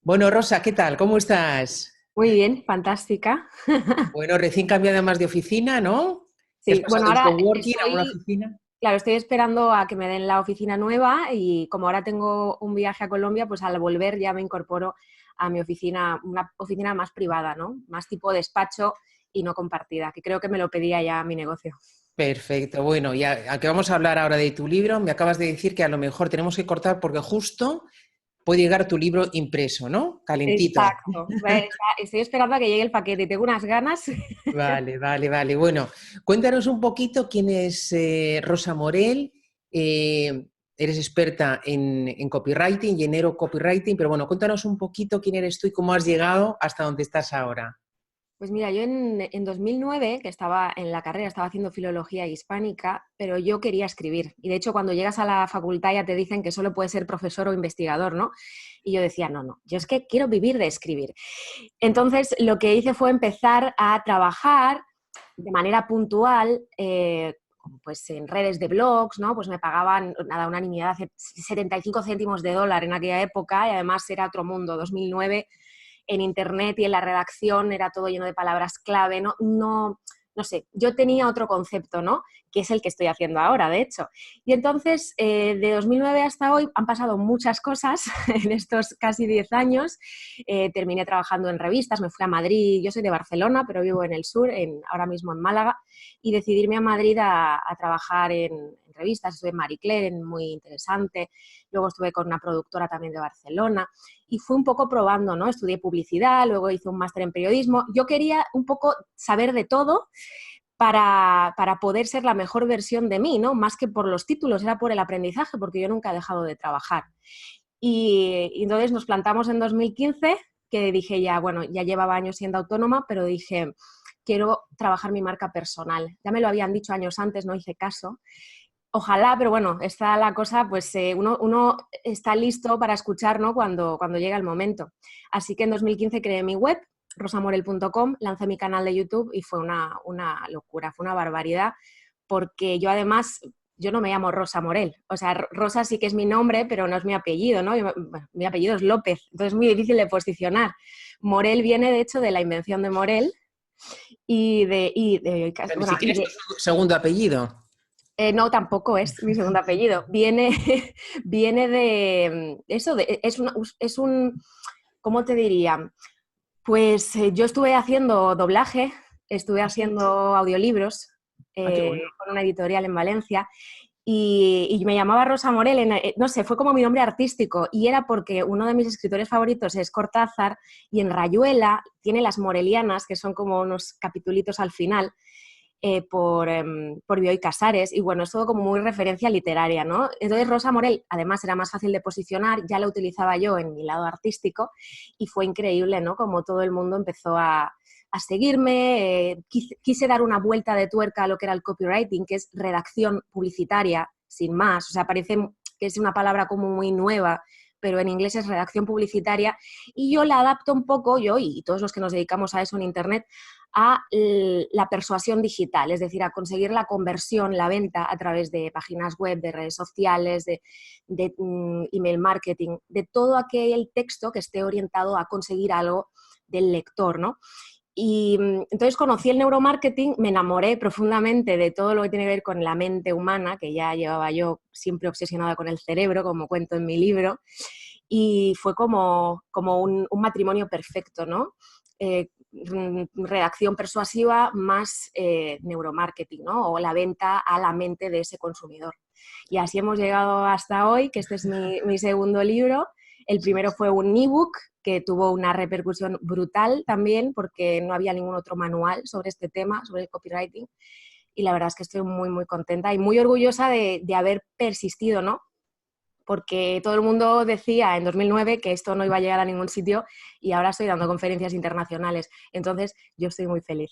Bueno, Rosa, ¿qué tal? ¿Cómo estás? Muy bien, fantástica. Bueno, recién cambiada más de oficina, ¿no? ¿Te has Sí, pasado bueno, del ahora coworking a una estoy, oficina? claro, estoy esperando a que me den la oficina nueva y como ahora tengo un viaje a Colombia, pues al volver ya me incorporo a mi oficina, una oficina más privada, ¿no? Más tipo despacho y no compartida, que creo que me lo pedía ya mi negocio. Perfecto. Bueno, ya a que vamos a hablar ahora de tu libro, me acabas de decir que a lo mejor tenemos que cortar porque justo puede llegar tu libro impreso, ¿no? Calentito. Exacto. Estoy esperando a que llegue el paquete y tengo unas ganas. Vale, vale, vale. Bueno, cuéntanos un poquito quién es Rosa Morel. Eres experta en copywriting y en copywriting, pero bueno, cuéntanos un poquito quién eres tú y cómo has llegado hasta donde estás ahora. Pues mira, yo en 2009, que estaba en la carrera, estaba haciendo filología hispánica, pero yo quería escribir. Y de hecho, cuando llegas a la facultad ya te dicen que solo puedes ser profesor o investigador, ¿no? Y yo decía, no, no, yo es que quiero vivir de escribir. Entonces, lo que hice fue empezar a trabajar de manera puntual, pues en redes de blogs, ¿no? Pues me pagaban, nada, una nimiedad, 75 céntimos de dólar en aquella época y además era otro mundo, 2009 en internet y en la redacción era todo lleno de palabras clave, no sé, yo tenía otro concepto, ¿no? Que es el que estoy haciendo ahora, de hecho. Y entonces, de 2009 hasta hoy han pasado muchas cosas en estos casi 10 años. Terminé trabajando en revistas, me fui a Madrid, yo soy de Barcelona, pero vivo en el sur, ahora mismo en Málaga, y decidí irme a Madrid a trabajar en revistas. Estuve en Marie Claire, muy interesante. Luego estuve con una productora también de Barcelona y fui un poco probando, ¿no? Estudié publicidad, luego hice un máster en periodismo. Yo quería un poco saber de todo para poder ser la mejor versión de mí, ¿no? Más que por los títulos, era por el aprendizaje, porque yo nunca he dejado de trabajar. Y entonces nos plantamos en 2015, que dije ya, bueno, ya llevaba años siendo autónoma, pero dije, quiero trabajar mi marca personal. Ya me lo habían dicho años antes, no hice caso. Ojalá, pero bueno, está la cosa, pues uno está listo para escuchar, ¿no? Cuando llega el momento. Así que en 2015 creé mi web, rosamorel.com, lancé mi canal de YouTube y fue una locura, fue una barbaridad, porque yo además, yo no me llamo Rosa Morel, o sea, Rosa sí que es mi nombre, pero no es mi apellido, ¿no? Bueno, mi apellido es López, entonces es muy difícil de posicionar. Morel viene, de hecho, de la invención de Morel Pero ni bueno, siquiera es tu segundo apellido. no, tampoco es mi segundo apellido. Viene, viene de eso, es un, ¿cómo te diría? Pues yo estuve haciendo doblaje, estuve Ah, sí. haciendo audiolibros Ah, qué bueno. con una editorial en Valencia y me llamaba Rosa Morel, no sé, fue como mi nombre artístico y era porque uno de mis escritores favoritos es Cortázar y en Rayuela tiene las Morelianas, que son como unos capitulitos al final, por Bioy Casares, y bueno, es todo como muy referencia literaria, ¿no? Entonces Rosa Morel, además era más fácil de posicionar, ya la utilizaba yo en mi lado artístico, y fue increíble, ¿no? Como todo el mundo empezó a seguirme, quise dar una vuelta de tuerca a lo que era el copywriting, que es redacción publicitaria, sin más, o sea, parece que es una palabra como muy nueva, pero en inglés es redacción publicitaria, y yo la adapto un poco, yo y todos los que nos dedicamos a eso en Internet, a la persuasión digital, es decir, a conseguir la conversión, la venta a través de páginas web, de redes sociales, de email marketing, de todo aquel texto que esté orientado a conseguir algo del lector, ¿no? Y entonces conocí el neuromarketing, me enamoré profundamente de todo lo que tiene que ver con la mente humana, que ya llevaba yo siempre obsesionada con el cerebro, como cuento en mi libro, y fue como un matrimonio perfecto, ¿no? Redacción persuasiva más neuromarketing, ¿no? O la venta a la mente de ese consumidor. Y así hemos llegado hasta hoy, que este es mi segundo libro. El primero fue un ebook que tuvo una repercusión brutal también porque no había ningún otro manual sobre este tema, sobre el copywriting. Y la verdad es que estoy muy, muy contenta y muy orgullosa de haber persistido, ¿no? Porque todo el mundo decía en 2009 que esto no iba a llegar a ningún sitio y ahora estoy dando conferencias internacionales. Entonces, yo estoy muy feliz.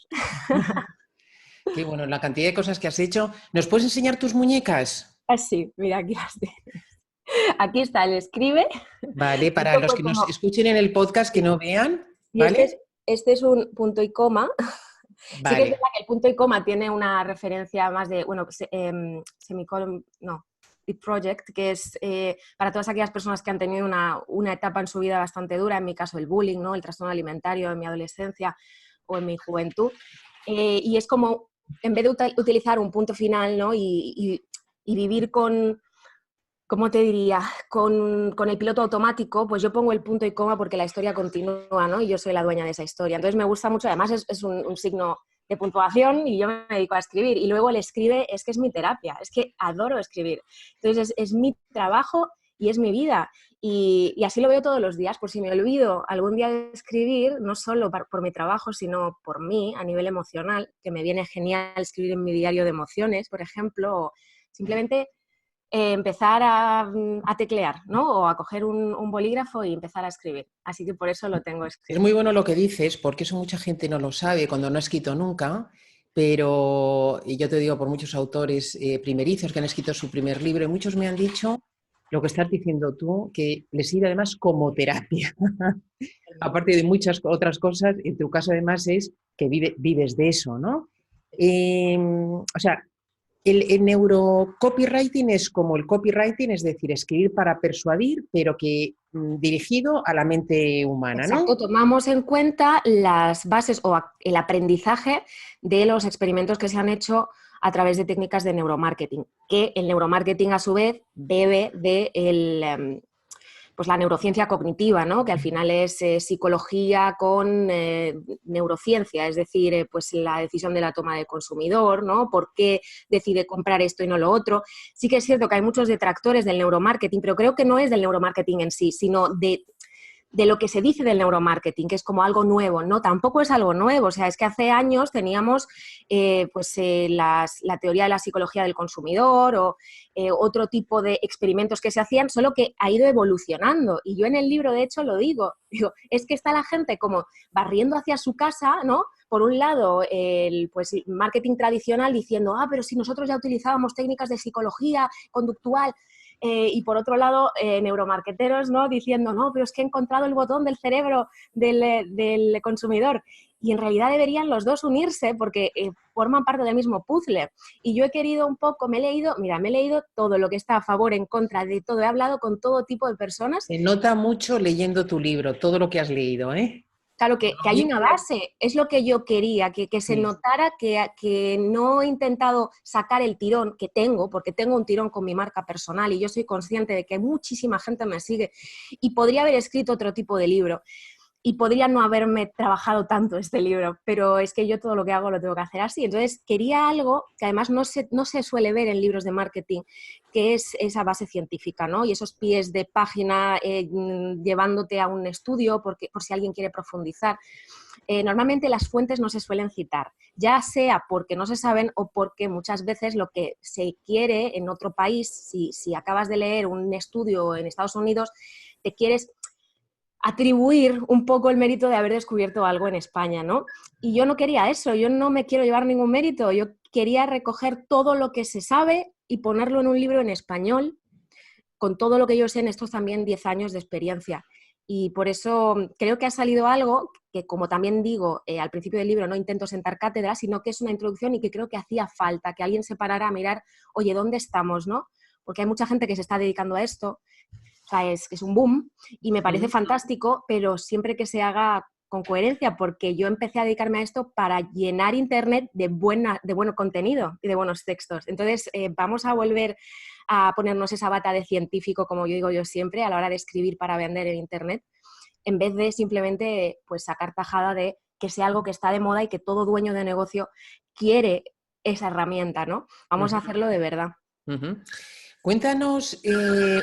Qué bueno, la cantidad de cosas que has hecho. ¿Nos puedes enseñar tus muñecas? Así, mira, aquí las tienes. Aquí está el escribe. Vale, para Esto los fue que nos como... escuchen en el podcast que no vean, Y ¿vale? este es un punto y coma. Sí que es Vale. verdad que el punto y coma tiene una referencia más de, bueno, semicolon, no. It Project, que es para todas aquellas personas que han tenido una etapa en su vida bastante dura, en mi caso el bullying, ¿no? El trastorno alimentario en mi adolescencia o en mi juventud. Y es como, en vez de utilizar un punto final, ¿no? y vivir con, ¿cómo te diría? Con el piloto automático, pues yo pongo el punto y coma porque la historia continúa, ¿no? Y yo soy la dueña de esa historia. Entonces me gusta mucho, además es un signo de puntuación y yo me dedico a escribir. Y luego el escribe es que es mi terapia, es que adoro escribir. Entonces es mi trabajo y es mi vida. Y así lo veo todos los días. Por si me olvido algún día de escribir, no solo por mi trabajo, sino por mí a nivel emocional, que me viene genial escribir en mi diario de emociones, por ejemplo, o simplemente empezar a teclear, ¿no? O a coger un bolígrafo y empezar a escribir. Así que por eso lo tengo Es escrito. muy bueno lo que dices, porque eso mucha gente no lo sabe cuando no ha escrito nunca, pero y yo te digo por muchos autores primerizos que han escrito su primer libro, y muchos me han dicho lo que estás diciendo tú, que les sirve además como terapia. Aparte de muchas otras cosas, en tu caso además es que vives de eso, ¿no? O sea, el neurocopywriting es como el copywriting, es decir, escribir para persuadir, pero que dirigido a la mente humana, Exacto, ¿no? tomamos en cuenta las bases o el aprendizaje de los experimentos que se han hecho a través de técnicas de neuromarketing, que el neuromarketing a su vez bebe de pues la neurociencia cognitiva, ¿no? Que al final es psicología con neurociencia, es decir, pues la decisión de la toma del consumidor, ¿no? ¿Por qué decide comprar esto y no lo otro? Sí que es cierto que hay muchos detractores del neuromarketing, pero creo que no es del neuromarketing en sí, sino de lo que se dice del neuromarketing, que es como algo nuevo, ¿no? Tampoco es algo nuevo, o sea, es que hace años teníamos la teoría de la psicología del consumidor o otro tipo de experimentos que se hacían, solo que ha ido evolucionando. Y yo en el libro, de hecho, lo digo, es que está la gente como barriendo hacia su casa, ¿no? Por un lado, el marketing tradicional diciendo, pero si nosotros ya utilizábamos técnicas de psicología conductual, y por otro lado, neuromarketeros, ¿no? Diciendo, no, pero es que he encontrado el botón del cerebro del consumidor. Y en realidad deberían los dos unirse porque forman parte del mismo puzzle. Y yo he querido un poco, me he leído todo lo que está a favor, en contra de todo. He hablado con todo tipo de personas. Se nota mucho leyendo tu libro, todo lo que has leído, ¿eh? Claro, que hay una base, es lo que yo quería, que se Sí. notara que no he intentado sacar el tirón que tengo, porque tengo un tirón con mi marca personal y yo soy consciente de que muchísima gente me sigue y podría haber escrito otro tipo de libro y podría no haberme trabajado tanto este libro, pero es que yo todo lo que hago lo tengo que hacer así. Entonces quería algo que además no se suele ver en libros de marketing, que es esa base científica, ¿no? Y esos pies de página llevándote a un estudio por si alguien quiere profundizar. Normalmente las fuentes no se suelen citar, ya sea porque no se saben o porque muchas veces lo que se quiere en otro país, si acabas de leer un estudio en Estados Unidos, te quieres atribuir un poco el mérito de haber descubierto algo en España, ¿no? Y yo no quería eso, yo no me quiero llevar ningún mérito, yo quería recoger todo lo que se sabe y ponerlo en un libro en español, con todo lo que yo sé en estos también 10 años de experiencia. Y por eso creo que ha salido algo que, como también digo al principio del libro, no intento sentar cátedra, sino que es una introducción y que creo que hacía falta que alguien se parara a mirar, oye, ¿dónde estamos, no? Porque hay mucha gente que se está dedicando a esto. O sea, es un boom y me parece fantástico, pero siempre que se haga con coherencia, porque yo empecé a dedicarme a esto para llenar Internet de bueno contenido y de buenos textos. Entonces, vamos a volver a ponernos esa bata de científico, como yo digo yo siempre, a la hora de escribir para vender en Internet, en vez de simplemente pues, sacar tajada de que sea algo que está de moda y que todo dueño de negocio quiere esa herramienta, ¿no? Vamos a hacerlo de verdad. Cuéntanos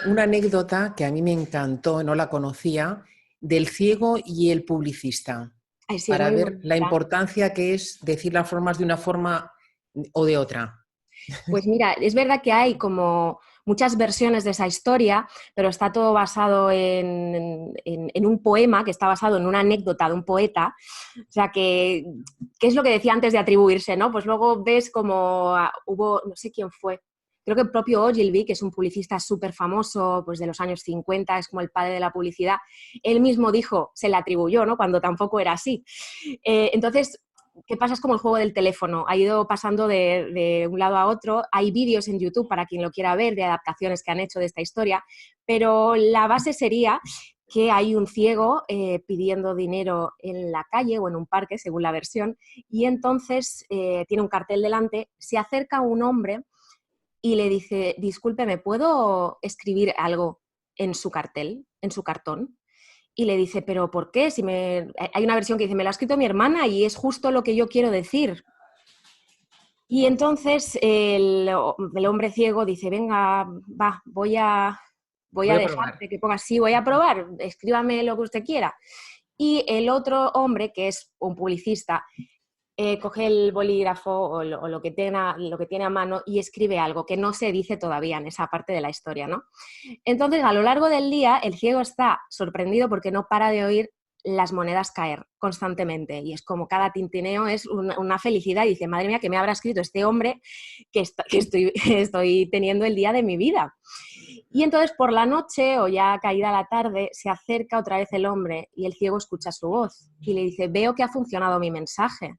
una anécdota que a mí me encantó, no la conocía, del ciego y el publicista, Ay, sí, es para muy ver la bonita. importancia que es decir las formas de una forma o de otra. Pues mira, es verdad que hay como muchas versiones de esa historia, pero está todo basado en un poema que está basado en una anécdota de un poeta. O sea, que es lo que decía antes de atribuirse, ¿no? Pues luego ves como hubo, no sé quién fue, creo que el propio Ogilvy, que es un publicista súper famoso pues de los años 50, es como el padre de la publicidad, él mismo dijo, se le atribuyó, ¿no? Cuando tampoco era así. Entonces, ¿qué pasa? Es como el juego del teléfono, ha ido pasando de un lado a otro. Hay vídeos en YouTube para quien lo quiera ver de adaptaciones que han hecho de esta historia, pero la base sería que hay un ciego pidiendo dinero en la calle o en un parque, según la versión, y entonces tiene un cartel delante, se acerca un hombre y le dice, disculpe, ¿me puedo escribir algo en su cartel, en su cartón? Y le dice, ¿pero por qué? Si me... Hay una versión que dice, me lo ha escrito mi hermana y es justo lo que yo quiero decir. Y entonces el hombre ciego dice, venga, va, voy Voy a a probar. dejarte que ponga así, voy a probar, escríbame lo que usted quiera. Y el otro hombre, que es un publicista, coge el bolígrafo o lo que tiene a mano y escribe algo que no se dice todavía en esa parte de la historia, ¿no? Entonces, a lo largo del día, el ciego está sorprendido porque no para de oír las monedas caer constantemente y es como cada tintineo es una felicidad y dice, madre mía, ¿qué me habrá escrito este hombre que estoy teniendo el día de mi vida? Y entonces por la noche o ya caída la tarde se acerca otra vez el hombre y el ciego escucha su voz y le dice, veo que ha funcionado mi mensaje.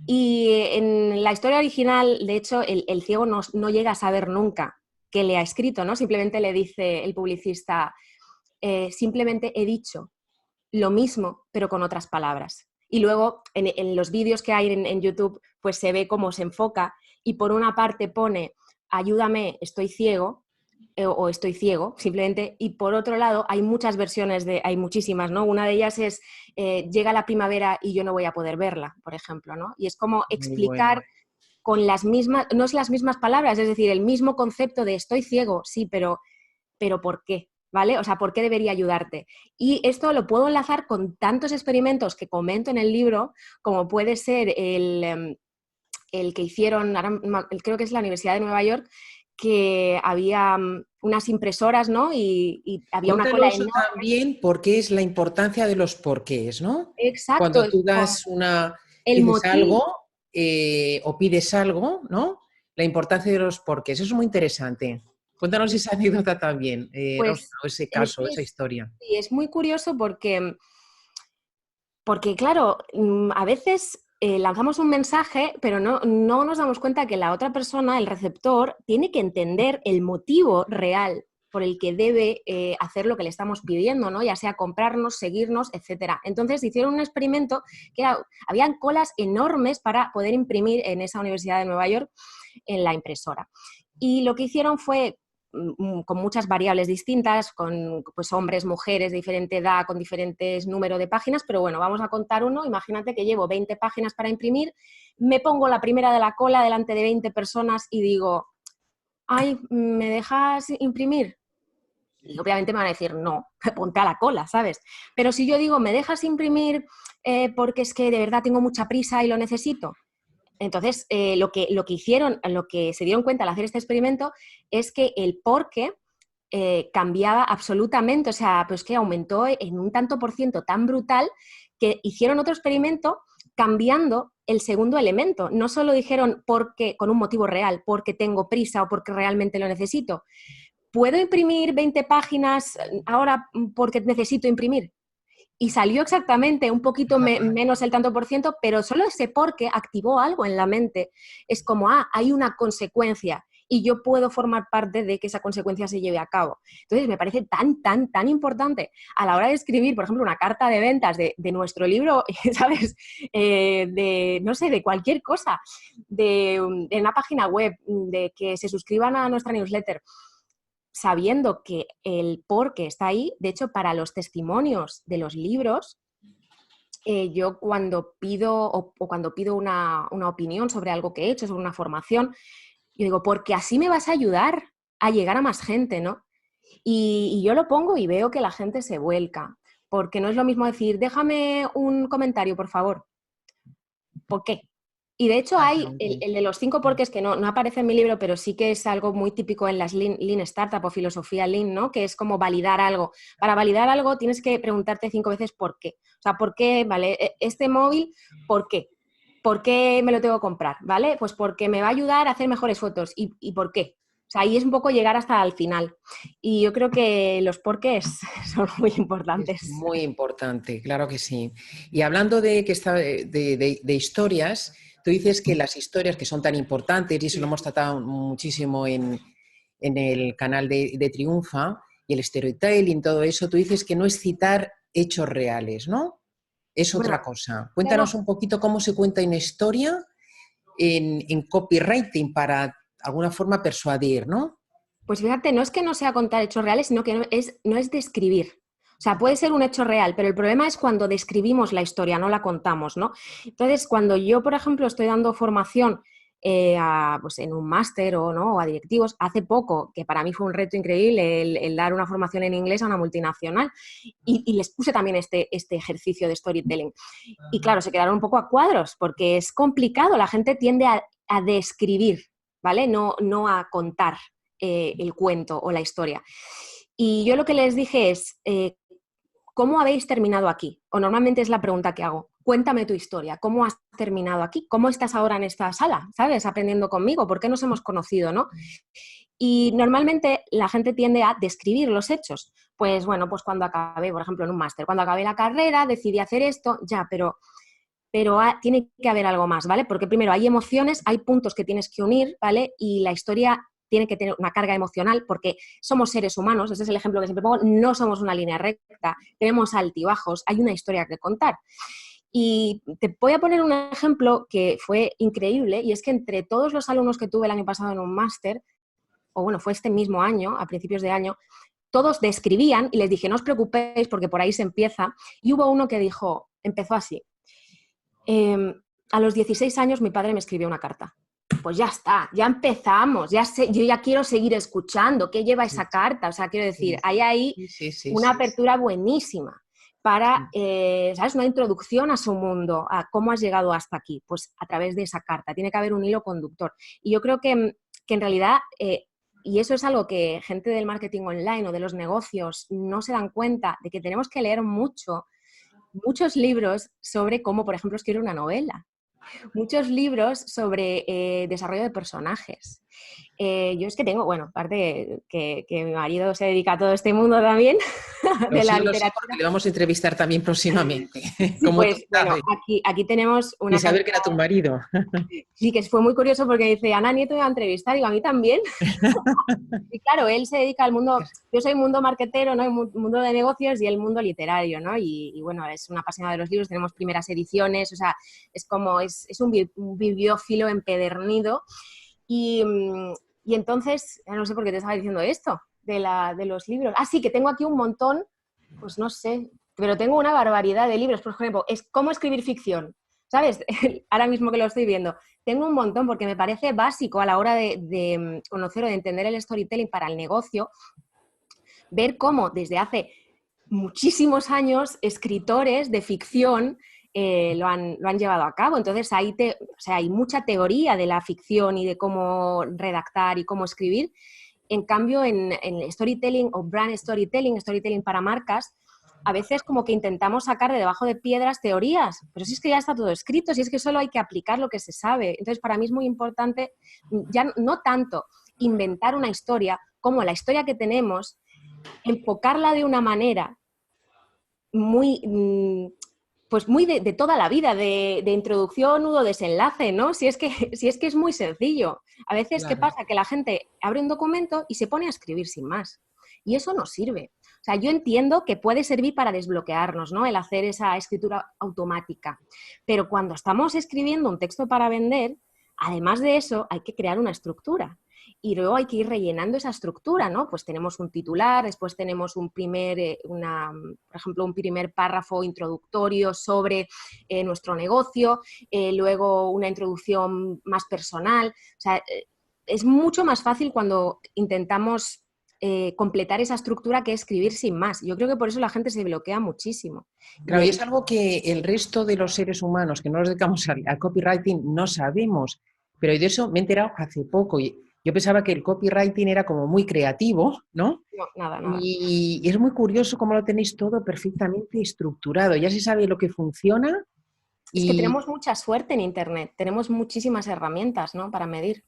Y en la historia original, de hecho, el ciego no llega a saber nunca qué le ha escrito, ¿no? Simplemente le dice el publicista, simplemente he dicho lo mismo, pero con otras palabras. Y luego, en los vídeos que hay en YouTube, pues se ve cómo se enfoca y por una parte pone, ayúdame, estoy ciego, o estoy ciego, simplemente, y por otro lado hay muchas versiones, hay muchísimas, ¿no? Una de ellas es, llega la primavera y yo no voy a poder verla, por ejemplo, ¿no? Y es como Muy bueno. explicar con las mismas, no es las mismas palabras, es decir, el mismo concepto de estoy ciego, sí, pero ¿por qué? ¿Vale? O sea, ¿por qué debería ayudarte? Y esto lo puedo enlazar con tantos experimentos que comento en el libro, como puede ser el que hicieron, creo que es la Universidad de Nueva York, que había unas impresoras, ¿no? Y había una cola Cuéntanos enorme. también por qué es la importancia de los porqués, ¿no? Exacto, Cuando tú el dices motivo. algo o pides algo, ¿no? La importancia de los porqués. Eso es muy interesante. Cuéntanos esa anécdota también, Rosa, Pues o ese es caso, que esa historia. sí, es muy curioso porque claro, a veces lanzamos un mensaje, pero no nos damos cuenta que la otra persona, el receptor, tiene que entender el motivo real por el que debe hacer lo que le estamos pidiendo, ¿no? Ya sea comprarnos, seguirnos, etcétera. Entonces hicieron un experimento que habían colas enormes para poder imprimir en esa Universidad de Nueva York en la impresora. Y lo que hicieron fue con muchas variables distintas, con pues, hombres, mujeres de diferente edad, con diferentes números de páginas, pero bueno, vamos a contar uno. Imagínate que llevo 20 páginas para imprimir, me pongo la primera de la cola delante de 20 personas y digo, ay, ¿me dejas imprimir? Y obviamente me van a decir, no, ponte a la cola, ¿sabes? Pero si yo digo, ¿me dejas imprimir porque es que de verdad tengo mucha prisa y lo necesito? Entonces, lo que hicieron, lo que se dieron cuenta al hacer este experimento es que el por qué cambiaba absolutamente, o sea, pues que aumentó en un tanto por ciento tan brutal que hicieron otro experimento cambiando el segundo elemento. No solo dijeron porque, con un motivo real, porque tengo prisa o porque realmente lo necesito. ¿Puedo imprimir 20 páginas ahora porque necesito imprimir? Y salió exactamente un poquito menos el tanto por ciento, pero solo ese porque activó algo en la mente. Es como, hay una consecuencia y yo puedo formar parte de que esa consecuencia se lleve a cabo. Entonces, me parece tan importante a la hora de escribir, por ejemplo, una carta de ventas de nuestro libro, ¿sabes? No sé, de cualquier cosa, de una página web, de que se suscriban a nuestra newsletter, sabiendo que el por qué está ahí. De hecho, para los testimonios de los libros, yo cuando pido o cuando pido una opinión sobre algo que he hecho, sobre una formación, yo digo, porque así me vas a ayudar a llegar a más gente, ¿no? Y yo lo pongo y veo que la gente se vuelca, porque no es lo mismo decir, déjame un comentario, por favor. ¿Por qué? Y de hecho hay Exactamente. el de los 5 porqués que no aparece en mi libro, pero sí que es algo muy típico en las Lean Startup o filosofía Lean, ¿no? Que es como validar algo. Para validar algo tienes que preguntarte 5 veces por qué. O sea, ¿por qué, vale? Este móvil, ¿por qué? ¿Por qué me lo tengo que comprar? ¿Vale? Pues porque me va a ayudar a hacer mejores fotos. ¿Y por qué? O sea, ahí es un poco llegar hasta el final. Y yo creo que los porqués son muy Es importantes. muy importante, claro que sí. Y hablando de historias, tú dices que las historias que son tan importantes, y eso lo hemos tratado muchísimo en el canal de Triunfa, y el storytelling, todo eso, tú dices que no es citar hechos reales, ¿no? Es Bueno, otra cosa. Cuéntanos un poquito cómo se cuenta una historia en copywriting para, de alguna forma, persuadir, ¿no? pues fíjate, no es que no sea contar hechos reales, sino que no es describir. O sea, puede ser un hecho real, pero el problema es cuando describimos la historia, no la contamos, ¿no? Entonces, cuando yo, por ejemplo, estoy dando formación pues en un máster ¿no? o a directivos, hace poco, que para mí fue un reto increíble el dar una formación en inglés a una multinacional, y les puse también este ejercicio de storytelling. Y claro, se quedaron un poco a cuadros, porque es complicado, la gente tiende a describir, ¿vale? No a contar el cuento o la historia. Y yo lo que les dije es, ¿cómo habéis terminado aquí? O normalmente es la pregunta que hago. Cuéntame tu historia. ¿Cómo has terminado aquí? ¿Cómo estás ahora en esta sala? ¿Sabes? Aprendiendo conmigo. ¿Por qué nos hemos conocido, no? Y normalmente la gente tiende a describir los hechos. Pues bueno, pues cuando acabé, por ejemplo, en un máster, cuando acabé la carrera, decidí hacer esto, ya, pero tiene que haber algo más, ¿vale? Porque primero hay emociones, hay puntos que tienes que unir, ¿vale? Y la historia tiene que tener una carga emocional porque somos seres humanos, ese es el ejemplo que siempre pongo, no somos una línea recta, tenemos altibajos, hay una historia que contar. Y te voy a poner un ejemplo que fue increíble, y es que entre todos los alumnos que tuve el año pasado en un máster, o bueno, fue este mismo año, a principios de año, todos describían y les dije, no os preocupéis porque por ahí se empieza, y hubo uno que dijo, empezó así, a los 16 años mi padre me escribió una carta. Pues ya está, ya empezamos, yo ya quiero seguir escuchando, ¿qué lleva esa carta? O sea, quiero decir, hay ahí una apertura buenísima para, ¿sabes? Una introducción a su mundo, a cómo has llegado hasta aquí, pues a través de esa carta, tiene que haber un hilo conductor. Y yo creo que en realidad, y eso es algo que gente del marketing online o de los negocios no se dan cuenta, de que tenemos que leer muchos libros sobre cómo, por ejemplo, escribir una novela, muchos libros sobre desarrollo de personajes. Yo es que tengo, bueno, aparte que mi marido se dedica a todo este mundo también de la Lo sé porque literatura. le vamos a entrevistar también próximamente, Sí, como tú pues bueno, sabes. aquí tenemos Y una saber cantidad. que era tu marido. Sí, que fue muy curioso porque dice, Ana Nieto me va a entrevistar, y digo, a mí también. Y claro, él se dedica al mundo, yo soy mundo marketero, ¿no? Mundo de negocios, y el mundo literario, ¿no? Y bueno, es un apasionado de los libros, tenemos primeras ediciones, o sea, es como, es un bibliófilo empedernido. Y, y entonces, ya no sé por qué te estaba diciendo esto, de los libros. Ah, sí, que tengo aquí un montón, pues no sé, pero tengo una barbaridad de libros. Por ejemplo, es cómo escribir ficción, ¿sabes? Ahora mismo que lo estoy viendo. Tengo un montón porque me parece básico a la hora de conocer o de entender el storytelling para el negocio, ver cómo desde hace muchísimos años escritores de ficción lo han llevado a cabo. Entonces o sea, hay mucha teoría de la ficción y de cómo redactar y cómo escribir. En cambio, en storytelling o brand storytelling, storytelling para marcas, a veces como que intentamos sacar de debajo de piedras teorías, pero si es que ya está todo escrito, si es que solo hay que aplicar lo que se sabe. Entonces, para mí es muy importante ya no tanto inventar una historia, como la historia que tenemos, enfocarla de una manera muy, pues muy de toda la vida, de introducción, nudo, desenlace, ¿no? Si es que es muy sencillo. A veces, ¿qué Claro. pasa? Que la gente abre un documento y se pone a escribir sin más. Y eso no sirve. O sea, yo entiendo que puede servir para desbloquearnos, ¿no? El hacer esa escritura automática. Pero cuando estamos escribiendo un texto para vender, además de eso, hay que crear una estructura. Y luego hay que ir rellenando esa estructura, ¿no? Pues tenemos un titular, después tenemos por ejemplo, un primer párrafo introductorio sobre nuestro negocio, luego una introducción más personal. O sea, es mucho más fácil cuando intentamos completar esa estructura que escribir sin más. Yo creo que por eso la gente se bloquea muchísimo. Claro, y es algo que el resto de los seres humanos que no nos dedicamos al copywriting no sabemos, pero de eso me he enterado hace poco. Y yo pensaba que el copywriting era como muy creativo, ¿no? No, nada, nada. Y es muy curioso cómo lo tenéis todo perfectamente estructurado. Ya se sabe lo que funciona Es que y tenemos mucha suerte en Internet, tenemos muchísimas herramientas, ¿no? Para medir.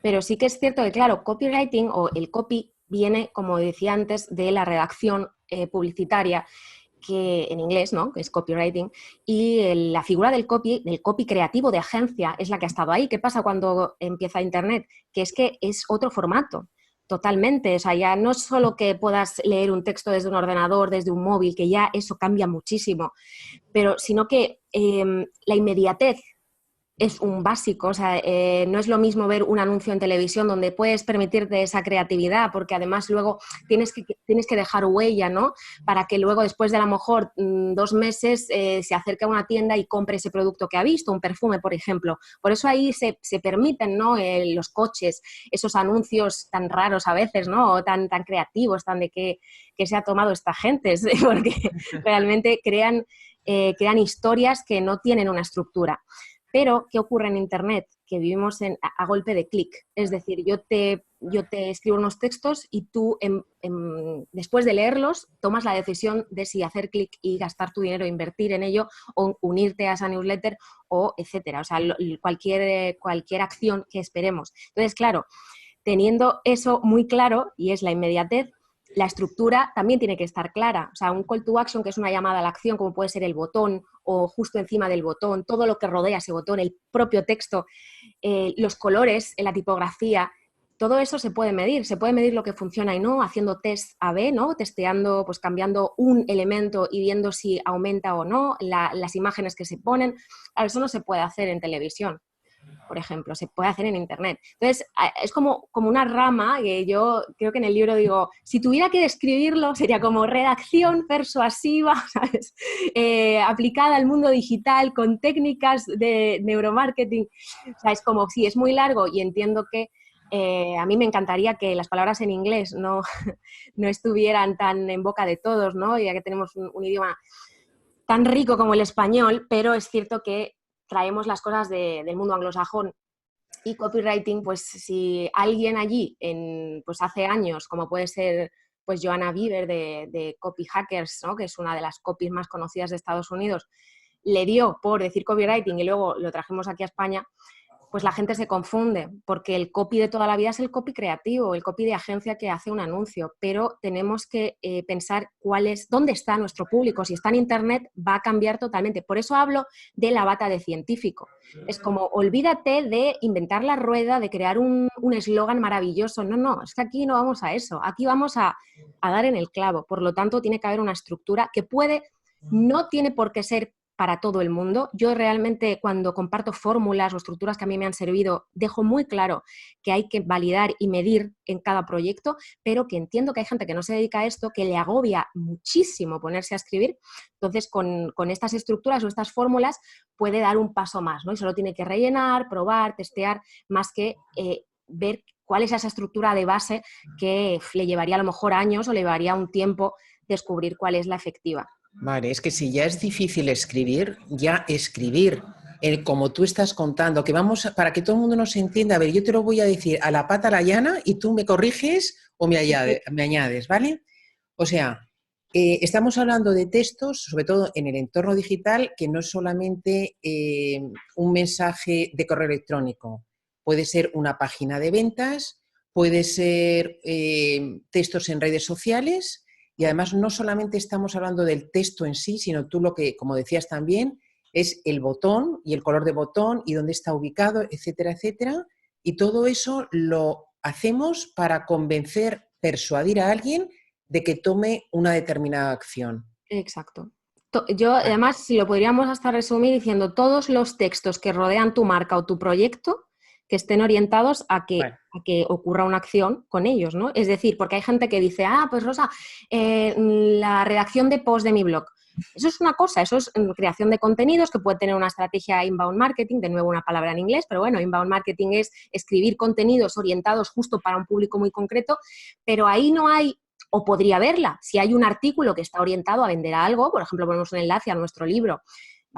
Pero sí que es cierto que, claro, copywriting o el copy viene, como decía antes, de la redacción publicitaria, que en inglés, ¿no? Que es copywriting, y la figura del copy creativo de agencia es la que ha estado ahí. ¿Qué pasa cuando empieza Internet? Que es otro formato. Totalmente, o sea, ya no es solo que puedas leer un texto desde un ordenador, desde un móvil, que ya eso cambia muchísimo, pero sino que la inmediatez es un básico, o sea, no es lo mismo ver un anuncio en televisión donde puedes permitirte esa creatividad, porque además luego tienes que dejar huella, ¿no? Para que luego, después de a lo mejor 2 meses, se acerque a una tienda y compre ese producto que ha visto, un perfume, por ejemplo. Por eso ahí se permiten, ¿no? Los coches, esos anuncios tan raros a veces, ¿no? O tan creativos, tan de que se ha tomado esta gente, porque realmente crean historias que no tienen una estructura. Pero, ¿qué ocurre en Internet? Que vivimos a golpe de clic. Es decir, yo te escribo unos textos y tú, después de leerlos, tomas la decisión de si hacer clic y gastar tu dinero, invertir en ello, o unirte a esa newsletter, o etcétera. O sea, cualquier acción que esperemos. Entonces, claro, teniendo eso muy claro, y es la inmediatez, la estructura también tiene que estar clara. O sea, un call to action, que es una llamada a la acción, como puede ser el botón o justo encima del botón, todo lo que rodea ese botón, el propio texto, los colores, la tipografía, todo eso se puede medir lo que funciona y no, haciendo test A/B, ¿no? Testeando, pues cambiando un elemento y viendo si aumenta o no, las imágenes que se ponen. Claro, eso no se puede hacer en televisión, por ejemplo, se puede hacer en Internet. Entonces, es como una rama que yo creo que en el libro digo, si tuviera que describirlo, sería como redacción persuasiva, ¿sabes? Aplicada al mundo digital con técnicas de neuromarketing. O sea, es como, sí, es muy largo y entiendo que a mí me encantaría que las palabras en inglés no estuvieran tan en boca de todos, ¿no? Ya que tenemos un idioma tan rico como el español, pero es cierto que traemos las cosas del mundo anglosajón. Y copywriting, pues si alguien allí, pues hace años, como puede ser pues Joanna Bieber de Copy Hackers, ¿no? Que es una de las copies más conocidas de Estados Unidos, le dio por decir copywriting y luego lo trajimos aquí a España, pues la gente se confunde, porque el copy de toda la vida es el copy creativo, el copy de agencia que hace un anuncio, pero tenemos que pensar dónde está nuestro público. Si está en Internet, va a cambiar totalmente. Por eso hablo de la bata de científico. Es como, olvídate de inventar la rueda, de crear un eslogan maravilloso. No, es que aquí no vamos a eso. Aquí vamos a dar en el clavo. Por lo tanto, tiene que haber una estructura que no tiene por qué ser para todo el mundo. Yo realmente, cuando comparto fórmulas o estructuras que a mí me han servido, dejo muy claro que hay que validar y medir en cada proyecto, pero que entiendo que hay gente que no se dedica a esto, que le agobia muchísimo ponerse a escribir. Entonces, con estas estructuras o estas fórmulas puede dar un paso más, ¿no? Y solo tiene que rellenar, probar, testear, más que ver cuál es esa estructura de base que le llevaría a lo mejor años o le llevaría un tiempo descubrir cuál es la efectiva. Vale, es que si ya es difícil escribir, ya escribir, como tú estás contando, que vamos, para que todo el mundo nos entienda, a ver, yo te lo voy a decir a la pata a la llana y tú me corriges o me añades, ¿vale? O sea, estamos hablando de textos, sobre todo en el entorno digital, que no es solamente un mensaje de correo electrónico, puede ser una página de ventas, puede ser textos en redes sociales. Y además no solamente estamos hablando del texto en sí, sino tú lo que, como decías también, es el botón y el color de botón y dónde está ubicado, etcétera, etcétera. Y todo eso lo hacemos para convencer, persuadir a alguien de que tome una determinada acción. Exacto. Yo, además, si lo podríamos hasta resumir diciendo todos los textos que rodean tu marca o tu proyecto que estén orientados a que ocurra una acción con ellos, ¿no? Es decir, porque hay gente que dice, pues Rosa, la redacción de post de mi blog. Eso es una cosa, eso es creación de contenidos que puede tener una estrategia inbound marketing, de nuevo una palabra en inglés, pero bueno, inbound marketing es escribir contenidos orientados justo para un público muy concreto, pero ahí no hay, o podría haberla, si hay un artículo que está orientado a vender algo, por ejemplo, ponemos un enlace a nuestro libro.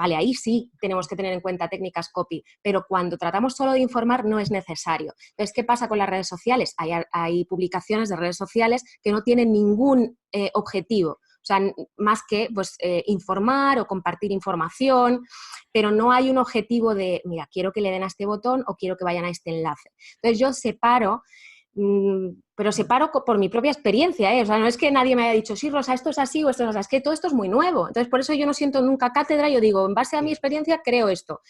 Vale, ahí sí tenemos que tener en cuenta técnicas copy, pero cuando tratamos solo de informar no es necesario. Entonces, ¿qué pasa con las redes sociales? Hay publicaciones de redes sociales que no tienen ningún objetivo. O sea, más que pues, informar o compartir información, pero no hay un objetivo de, mira, quiero que le den a este botón o quiero que vayan a este enlace. Entonces yo separo, pero separo por mi propia experiencia, ¿eh? O sea, no es que nadie me haya dicho, sí, Rosa, esto es así o esto es así, es que todo esto es muy nuevo. Entonces, por eso yo no siento nunca cátedra, yo digo, en base a mi experiencia, creo esto.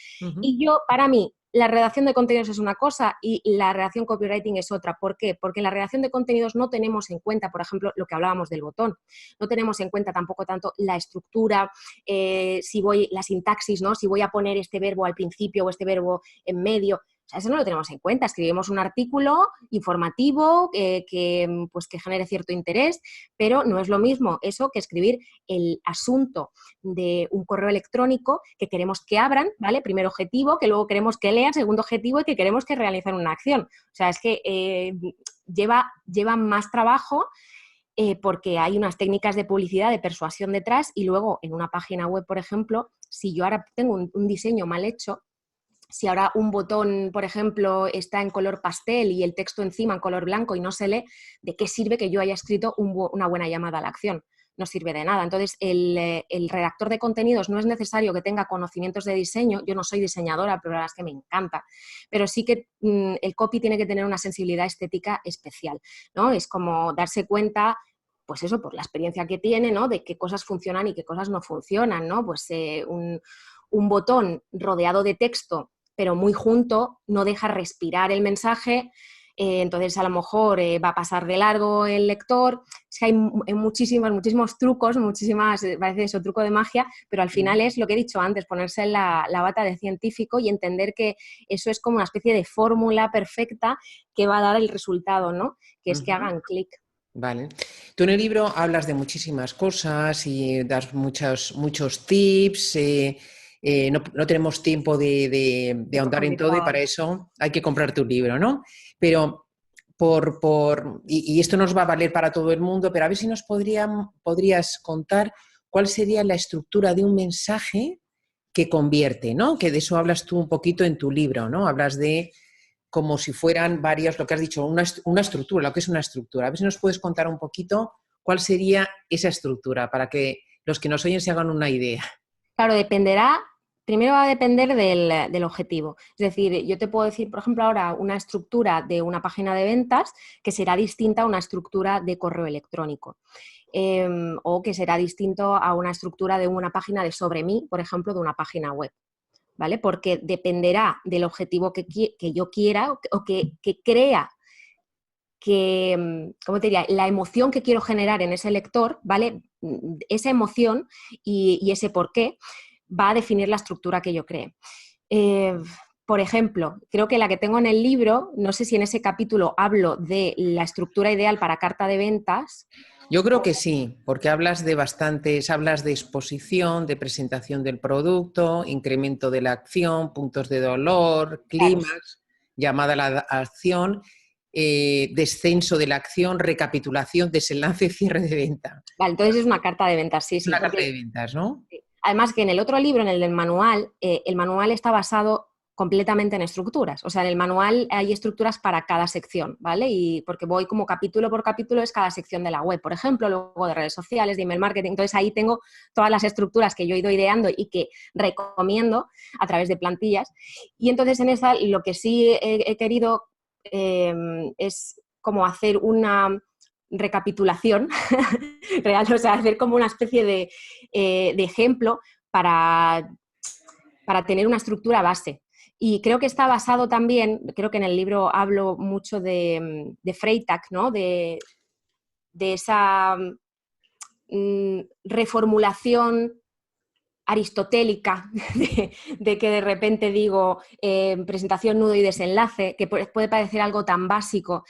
Y yo, para mí, la redacción de contenidos es una cosa y la redacción copywriting es otra. ¿Por qué? Porque en la redacción de contenidos no tenemos en cuenta, por ejemplo, lo que hablábamos del botón. No tenemos en cuenta tampoco tanto la estructura, la sintaxis, ¿no? Si voy a poner este verbo al principio o este verbo en medio. O sea, eso no lo tenemos en cuenta. Escribimos un artículo informativo que genere cierto interés, pero no es lo mismo eso que escribir el asunto de un correo electrónico que queremos que abran, ¿vale? Primer objetivo, que luego queremos que lean, segundo objetivo, y que queremos que realicen una acción. O sea, es que lleva más trabajo porque hay unas técnicas de publicidad, de persuasión detrás, y luego en una página web, por ejemplo, si yo ahora tengo un diseño mal hecho, si ahora un botón, por ejemplo, está en color pastel y el texto encima en color blanco y no se lee, ¿de qué sirve que yo haya escrito una buena llamada a la acción? No sirve de nada. Entonces, el redactor de contenidos no es necesario que tenga conocimientos de diseño. Yo no soy diseñadora, pero la verdad es que me encanta. Pero sí que el copy tiene que tener una sensibilidad estética especial, ¿no? Es como darse cuenta, pues eso, por la experiencia que tiene, ¿no? De qué cosas funcionan y qué cosas no funcionan, ¿no? Pues un botón rodeado de texto pero muy junto, no deja respirar el mensaje, entonces a lo mejor va a pasar de largo el lector. Es que hay muchísimos trucos, parece eso, truco de magia, pero al final es lo que he dicho antes, ponerse en la bata de científico y entender que eso es como una especie de fórmula perfecta que va a dar el resultado, ¿no? Que es que hagan clic. Vale. Tú en el libro hablas de muchísimas cosas y das muchos tips. No tenemos tiempo de ahondar en todo y para eso hay que comprarte un libro, ¿no? Pero y esto nos va a valer para todo el mundo, pero a ver si nos podrías contar cuál sería la estructura de un mensaje que convierte, ¿no? Que de eso hablas tú un poquito en tu libro, ¿no? Hablas de como si fueran varias, lo que has dicho, una estructura, lo que es una estructura. A ver si nos puedes contar un poquito cuál sería esa estructura para que los que nos oyen se hagan una idea. Claro, primero va a depender del objetivo. Es decir, yo te puedo decir, por ejemplo, ahora una estructura de una página de ventas que será distinta a una estructura de correo electrónico. O que será distinto a una estructura de una página de sobre mí, por ejemplo, de una página web. ¿Vale? Porque dependerá del objetivo que yo quiera o que crea que, ¿cómo te diría? La emoción que quiero generar en ese lector, ¿vale? Esa emoción y ese por qué va a definir la estructura que yo cree. Por ejemplo, creo que la que tengo en el libro, no sé si en ese capítulo hablo de la estructura ideal para carta de ventas. Yo creo que sí, porque hablas de exposición, de presentación del producto, incremento de la acción, puntos de dolor, clímax, llamada a la acción, descenso de la acción, recapitulación, desenlace, cierre de venta. Vale, entonces es una carta de ventas, sí. Una carta de ventas, ¿no? Sí. Además que en el otro libro, en el manual está basado completamente en estructuras. O sea, en el manual hay estructuras para cada sección, ¿vale? Y porque voy como capítulo por capítulo es cada sección de la web, por ejemplo, luego de redes sociales, de email marketing. Entonces ahí tengo todas las estructuras que yo he ido ideando y que recomiendo a través de plantillas. Y entonces en esa lo que sí he querido es como hacer una recapitulación real, o sea, hacer como una especie de ejemplo para tener una estructura base. Y creo que está basado también, creo que en el libro hablo mucho de Freytag, ¿no? De esa reformulación aristotélica de que de repente digo presentación, nudo y desenlace, que puede parecer algo tan básico,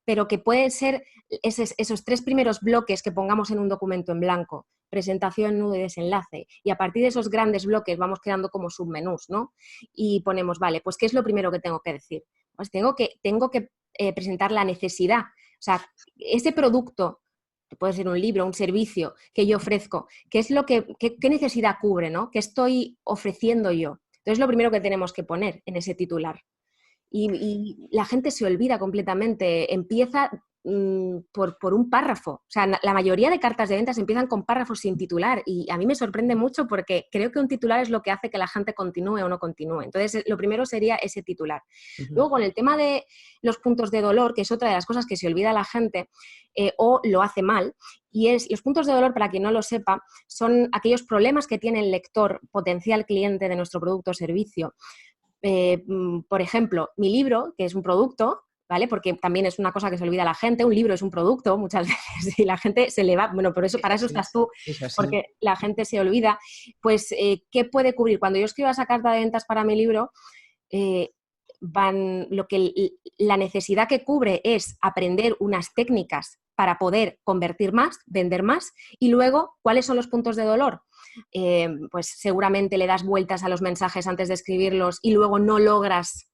pero que pueden ser esos tres primeros bloques que pongamos en un documento en blanco, presentación, nudo y desenlace, y a partir de esos grandes bloques vamos creando como submenús, ¿no? Y ponemos, vale, pues ¿qué es lo primero que tengo que decir? Pues tengo que presentar la necesidad, o sea, ese producto, que puede ser un libro, un servicio que yo ofrezco, ¿qué es qué necesidad cubre, ¿no? ¿Qué estoy ofreciendo yo? Entonces, lo primero que tenemos que poner en ese titular. Y la gente se olvida completamente, empieza por un párrafo. O sea, la mayoría de cartas de ventas empiezan con párrafos sin titular y a mí me sorprende mucho porque creo que un titular es lo que hace que la gente continúe o no continúe. Entonces, lo primero sería ese titular. Luego, con el tema de los puntos de dolor, que es otra de las cosas que se olvida la gente o lo hace mal, y es los puntos de dolor, para quien no lo sepa, son aquellos problemas que tiene el lector, potencial cliente de nuestro producto o servicio. Por ejemplo, mi libro, que es un producto, ¿vale? Porque también es una cosa que se olvida a la gente, un libro es un producto muchas veces y la gente se le va, bueno, por eso, para eso estás tú, porque la gente se olvida. Pues, ¿qué puede cubrir? Cuando yo escribo esa carta de ventas para mi libro, la necesidad que cubre es aprender unas técnicas para poder convertir más, vender más, y luego, ¿cuáles son los puntos de dolor? Pues seguramente le das vueltas a los mensajes antes de escribirlos y luego no logras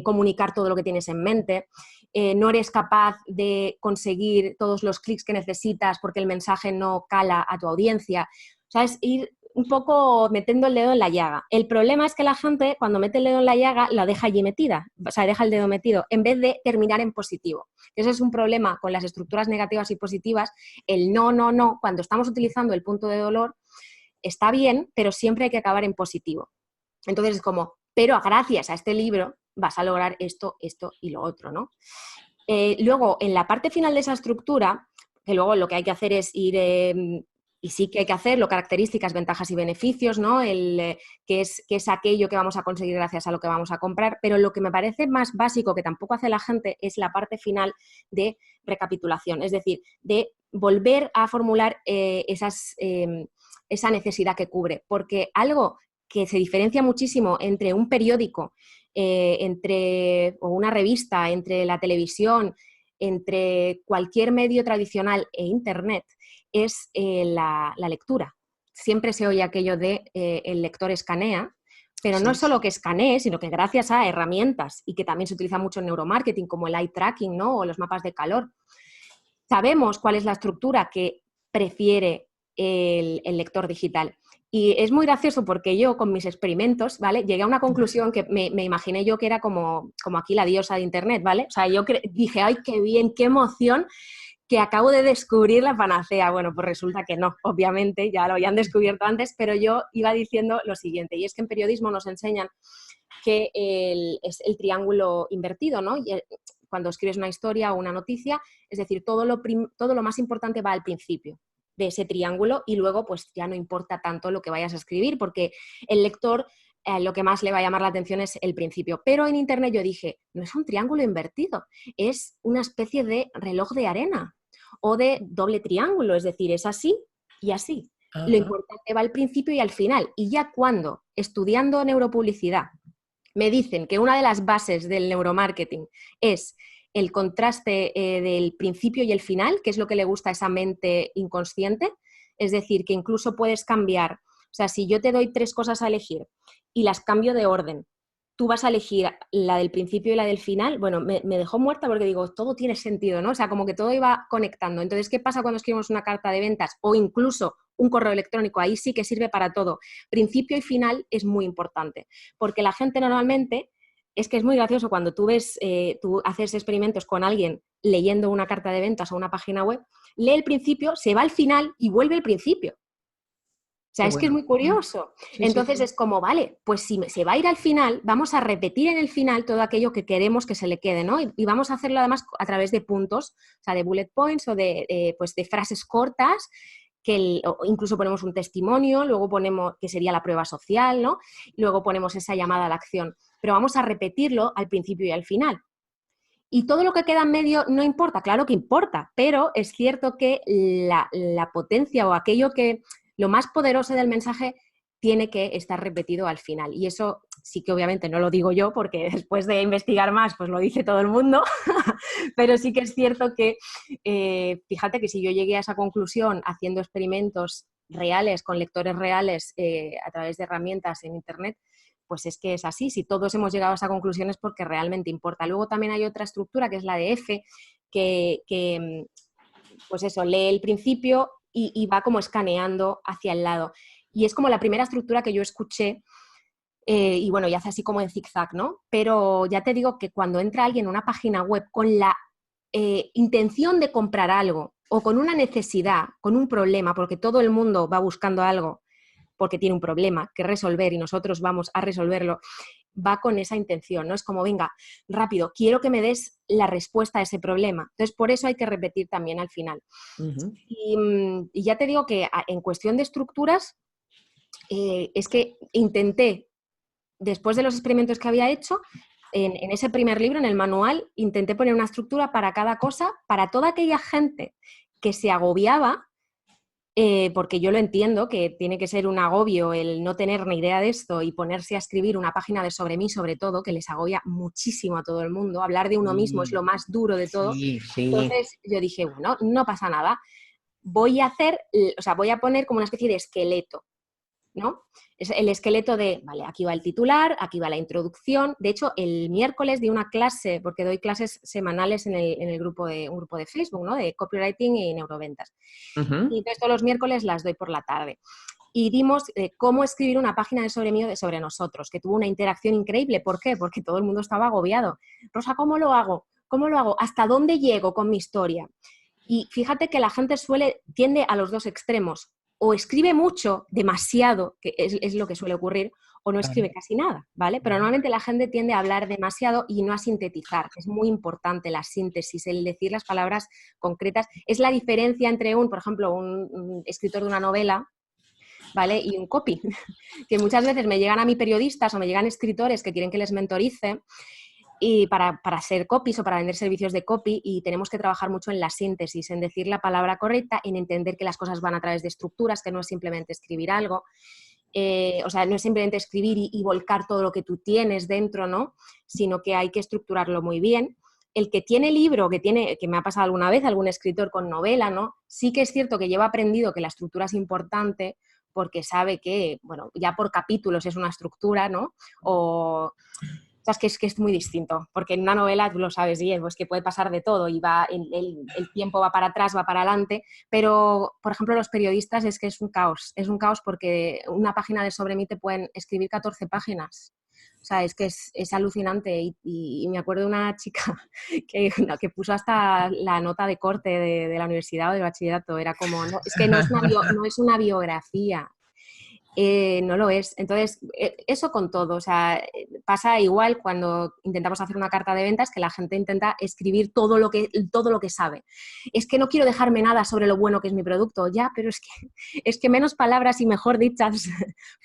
comunicar todo lo que tienes en mente, no eres capaz de conseguir todos los clics que necesitas porque el mensaje no cala a tu audiencia. O sea, es ir un poco metiendo el dedo en la llaga. El problema es que la gente, cuando mete el dedo en la llaga, la deja allí metida, o sea, deja el dedo metido, en vez de terminar en positivo. Ese es un problema con las estructuras negativas y positivas. El no, no, no, cuando estamos utilizando el punto de dolor, está bien, pero siempre hay que acabar en positivo. Entonces es como, pero gracias a este libro vas a lograr esto, esto y lo otro, ¿no? Luego, en la parte final de esa estructura, que luego lo que hay que hacer es ir... y sí que hay que hacerlo, características, ventajas y beneficios, ¿no? Qué es aquello que vamos a conseguir gracias a lo que vamos a comprar, pero lo que me parece más básico, que tampoco hace la gente, es la parte final de recapitulación, es decir, de volver a formular esa necesidad que cubre, porque algo que se diferencia muchísimo entre un periódico, o una revista, entre la televisión, entre cualquier medio tradicional e Internet, es la lectura. Siempre se oye aquello de el lector escanea, pero no es solo que escanee, sino que gracias a herramientas y que también se utiliza mucho en neuromarketing, como el eye tracking, ¿no? O los mapas de calor, sabemos cuál es la estructura que prefiere el lector digital. Y es muy gracioso porque yo con mis experimentos, ¿vale? Llegué a una conclusión que me imaginé yo que era como aquí la diosa de Internet, ¿vale? O sea, yo dije, ¡ay, qué bien, qué emoción! Que acabo de descubrir la panacea. Bueno, pues resulta que no, obviamente, ya lo habían descubierto antes, pero yo iba diciendo lo siguiente, y es que en periodismo nos enseñan que es el triángulo invertido, ¿no? Y cuando escribes una historia o una noticia, es decir, todo lo más importante va al principio de ese triángulo y luego pues ya no importa tanto lo que vayas a escribir porque el lector lo que más le va a llamar la atención es el principio. Pero en Internet yo dije, no es un triángulo invertido, es una especie de reloj de arena o de doble triángulo, es decir, es así y así. Ajá. Lo importante va al principio y al final. Y ya cuando, estudiando neuropublicidad, me dicen que una de las bases del neuromarketing es el contraste del principio y el final, que es lo que le gusta a esa mente inconsciente, es decir, que incluso puedes cambiar. O sea, si yo te doy 3 cosas a elegir y las cambio de orden, tú vas a elegir la del principio y la del final. Bueno, me dejó muerta porque digo, todo tiene sentido, ¿no? O sea, como que todo iba conectando. Entonces, ¿qué pasa cuando escribimos una carta de ventas o incluso un correo electrónico? Ahí sí que sirve para todo. Principio y final es muy importante, porque la gente normalmente, es que es muy gracioso cuando tú haces experimentos con alguien leyendo una carta de ventas o una página web, lee el principio, se va al final y vuelve al principio. O sea, es que es muy curioso. Sí, entonces sí. Es como, vale, pues si se va a ir al final, vamos a repetir en el final todo aquello que queremos que se le quede, ¿no? Y vamos a hacerlo además a través de puntos, o sea, de bullet points o de frases cortas, o incluso ponemos un testimonio, luego ponemos, que sería la prueba social, ¿no? Y luego ponemos esa llamada a la acción. Pero vamos a repetirlo al principio y al final. Y todo lo que queda en medio no importa, claro que importa, pero es cierto que la potencia o aquello que... Lo más poderoso del mensaje tiene que estar repetido al final. Y eso sí que obviamente no lo digo yo, porque después de investigar más, pues lo dice todo el mundo. Pero sí que es cierto que, fíjate que si yo llegué a esa conclusión haciendo experimentos reales, con lectores reales, a través de herramientas en Internet, pues es que es así. Si todos hemos llegado a esa conclusión es porque realmente importa. Luego también hay otra estructura, que es la de F, que pues eso, lee el principio y va como escaneando hacia el lado. Y es como la primera estructura que yo escuché, y bueno, y hace así como en zigzag, ¿no? Pero ya te digo que cuando entra alguien en una página web con la intención de comprar algo o con una necesidad, con un problema, porque todo el mundo va buscando algo porque tiene un problema que resolver y nosotros vamos a resolverlo, va con esa intención, ¿no? Es como, venga, rápido, quiero que me des la respuesta a ese problema. Entonces, por eso hay que repetir también al final. Ujú. Y ya te digo que en cuestión de estructuras, es que intenté, después de los experimentos que había hecho, en ese primer libro, en el manual, intenté poner una estructura para cada cosa, para toda aquella gente que se agobiaba, porque yo lo entiendo, que tiene que ser un agobio el no tener ni idea de esto y ponerse a escribir una página de sobre mí, sobre todo, que les agobia muchísimo a todo el mundo. Hablar de uno mismo es lo Sí, más duro de todo. sí, sí. Entonces yo dije, bueno, no pasa nada. Voy a hacer, o sea, voy a poner como una especie de esqueleto, ¿no? Es el esqueleto de, vale, aquí va el titular, aquí va la introducción. De hecho, el miércoles di una clase, porque doy clases semanales en un grupo de Facebook, ¿no? De copywriting y neuroventas. Ujú. Y entonces todos los miércoles las doy por la tarde. Y dimos cómo escribir una página de sobre mí o de sobre nosotros, que tuvo una interacción increíble. ¿Por qué? Porque todo el mundo estaba agobiado. Rosa, ¿cómo lo hago? ¿Cómo lo hago? ¿Hasta dónde llego con mi historia? Y fíjate que la gente tiende a los dos extremos. O escribe mucho, demasiado, que es lo que suele ocurrir, o no escribe Claro. casi nada, ¿vale? Pero normalmente la gente tiende a hablar demasiado y no a sintetizar. Es muy importante la síntesis, el decir las palabras concretas. Es la diferencia entre por ejemplo, un escritor de una novela, ¿vale? Y un copy. Que muchas veces me llegan a mí periodistas o me llegan escritores que quieren que les mentorice y para ser copies o para vender servicios de copy, y tenemos que trabajar mucho en la síntesis, en decir la palabra correcta, en entender que las cosas van a través de estructuras, que no es simplemente escribir algo. O sea, no es simplemente escribir y volcar todo lo que tú tienes dentro, ¿no? Sino que hay que estructurarlo muy bien. El que tiene libro, que me ha pasado alguna vez, algún escritor con novela, ¿no? Sí que es cierto que lleva aprendido que la estructura es importante porque sabe que, bueno, ya por capítulos es una estructura, ¿no? O sea, es que es muy distinto, porque en una novela, tú lo sabes bien, pues que puede pasar de todo y el tiempo va para atrás, va para adelante, pero, por ejemplo, los periodistas es que es un caos porque una página de sobre mí te pueden escribir 14 páginas. O sea, es que es alucinante y me acuerdo de una chica que puso hasta la nota de corte de la universidad o del bachillerato, era como, no, es que no es una biografía, no lo es. Entonces, eso con todo. O sea, pasa igual cuando intentamos hacer una carta de ventas, que la gente intenta escribir todo lo que sabe. Es que no quiero dejarme nada sobre lo bueno que es mi producto. Ya, pero es que menos palabras y mejor dichas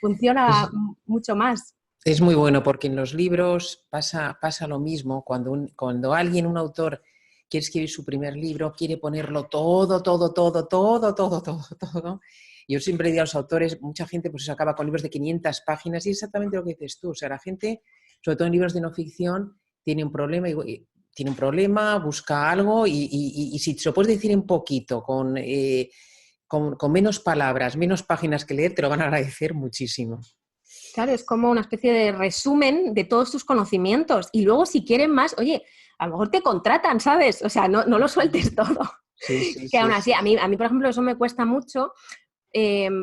funciona Es, mucho más. es muy bueno porque en los libros pasa lo mismo. Cuando alguien, un autor, quiere escribir su primer libro, quiere ponerlo todo, todo, todo, todo, todo, todo, todo. Yo siempre digo a los autores, mucha gente pues se acaba con libros de 500 páginas y es exactamente lo que dices tú. O sea, la gente, sobre todo en libros de no ficción, tiene un problema, tiene un problema, busca algo y si se lo puedes decir en poquito, con menos palabras, menos páginas que leer, te lo van a agradecer muchísimo. Claro, es como una especie de resumen de todos tus conocimientos. Y luego, si quieren más, oye, a lo mejor te contratan, ¿sabes? O sea, no lo sueltes todo. Sí, sí, Que aún sí, así, sí. a mí, por ejemplo, eso me cuesta mucho,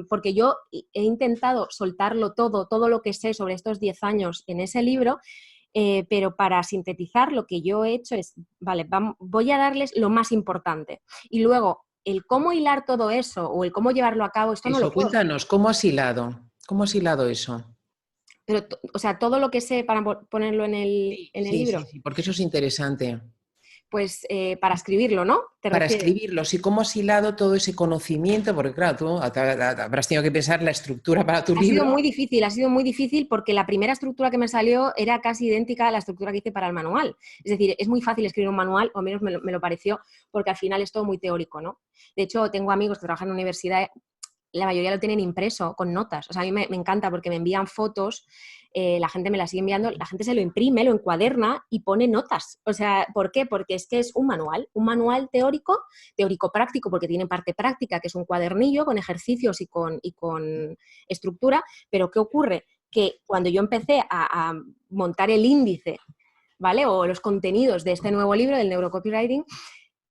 porque yo he intentado soltarlo todo lo que sé sobre estos 10 años en ese libro, pero para sintetizar lo que yo he hecho es, vale, voy a darles lo más importante. Y luego, el cómo hilar todo eso o el cómo llevarlo a cabo, esto no lo Eso, puedo escribir. cuéntanos, ¿cómo has hilado? ¿Cómo has hilado eso? Pero, o sea, todo lo que sé para ponerlo Sí, en el sí, libro, sí, sí, porque eso es interesante. pues para escribirlo, ¿no? ¿Te Para refieres? escribirlos y cómo has hilado todo ese conocimiento, porque claro, tú habrás tenido que pensar la estructura para tu libro. Ha sido muy difícil porque la primera estructura que me salió era casi idéntica a la estructura que hice para el manual. Es decir, es muy fácil escribir un manual, o al menos me lo pareció, porque al final es todo muy teórico, ¿no? De hecho, tengo amigos que trabajan en la universidad, la mayoría lo tienen impreso con notas. O sea, a mí me encanta porque me envían fotos, la gente me las sigue enviando, la gente se lo imprime, lo encuaderna y pone notas. O sea, ¿por qué? Porque es que es un manual teórico, teórico práctico, porque tiene parte práctica, que es un cuadernillo con ejercicios y con estructura, pero ¿qué ocurre? Que cuando yo empecé a montar el índice, ¿vale? O los contenidos de este nuevo libro del neurocopywriting,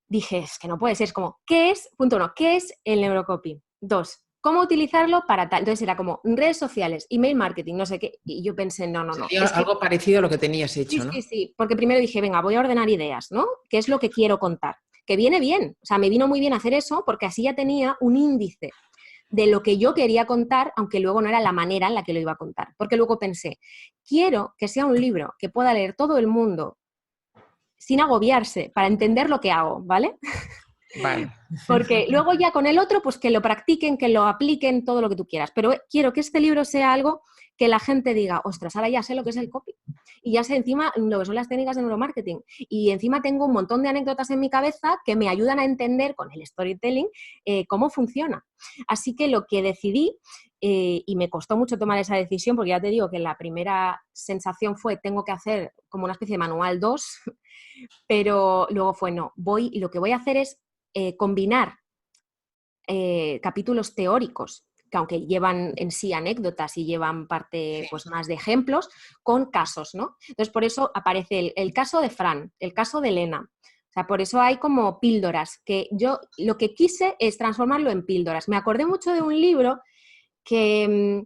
dije, es que no puede ser, es como, ¿qué es? Punto uno, ¿qué es el neurocopy? Dos, ¿cómo utilizarlo para tal? Entonces era como redes sociales, email marketing, no sé qué. Y yo pensé, no. Sería Es que, algo parecido a lo que tenías sí, hecho, ¿no? sí, sí, porque primero dije, venga, voy a ordenar ideas, ¿no? ¿Qué es lo que quiero contar? Que viene bien, o sea, me vino muy bien hacer eso porque así ya tenía un índice de lo que yo quería contar, aunque luego no era la manera en la que lo iba a contar. Porque luego pensé, quiero que sea un libro que pueda leer todo el mundo sin agobiarse para entender lo que hago, ¿vale? Vale. Porque luego ya con el otro, pues que lo practiquen, que lo apliquen, todo lo que tú quieras. Pero quiero que este libro sea algo que la gente diga, ostras, ahora ya sé lo que es el copy. Y ya sé encima lo que son las técnicas de neuromarketing. Y encima tengo un montón de anécdotas en mi cabeza que me ayudan a entender con el storytelling cómo funciona. Así que lo que decidí, y me costó mucho tomar esa decisión, porque ya te digo que la primera sensación fue, tengo que hacer como una especie de manual 2, pero luego fue, no, y lo que voy a hacer es combinar capítulos teóricos, que aunque llevan en sí anécdotas y llevan parte pues, más de ejemplos, con casos, ¿no? Entonces, por eso aparece el caso de Fran, el caso de Elena. O sea, por eso hay como píldoras, que yo lo que quise es transformarlo en píldoras. Me acordé mucho de un libro que,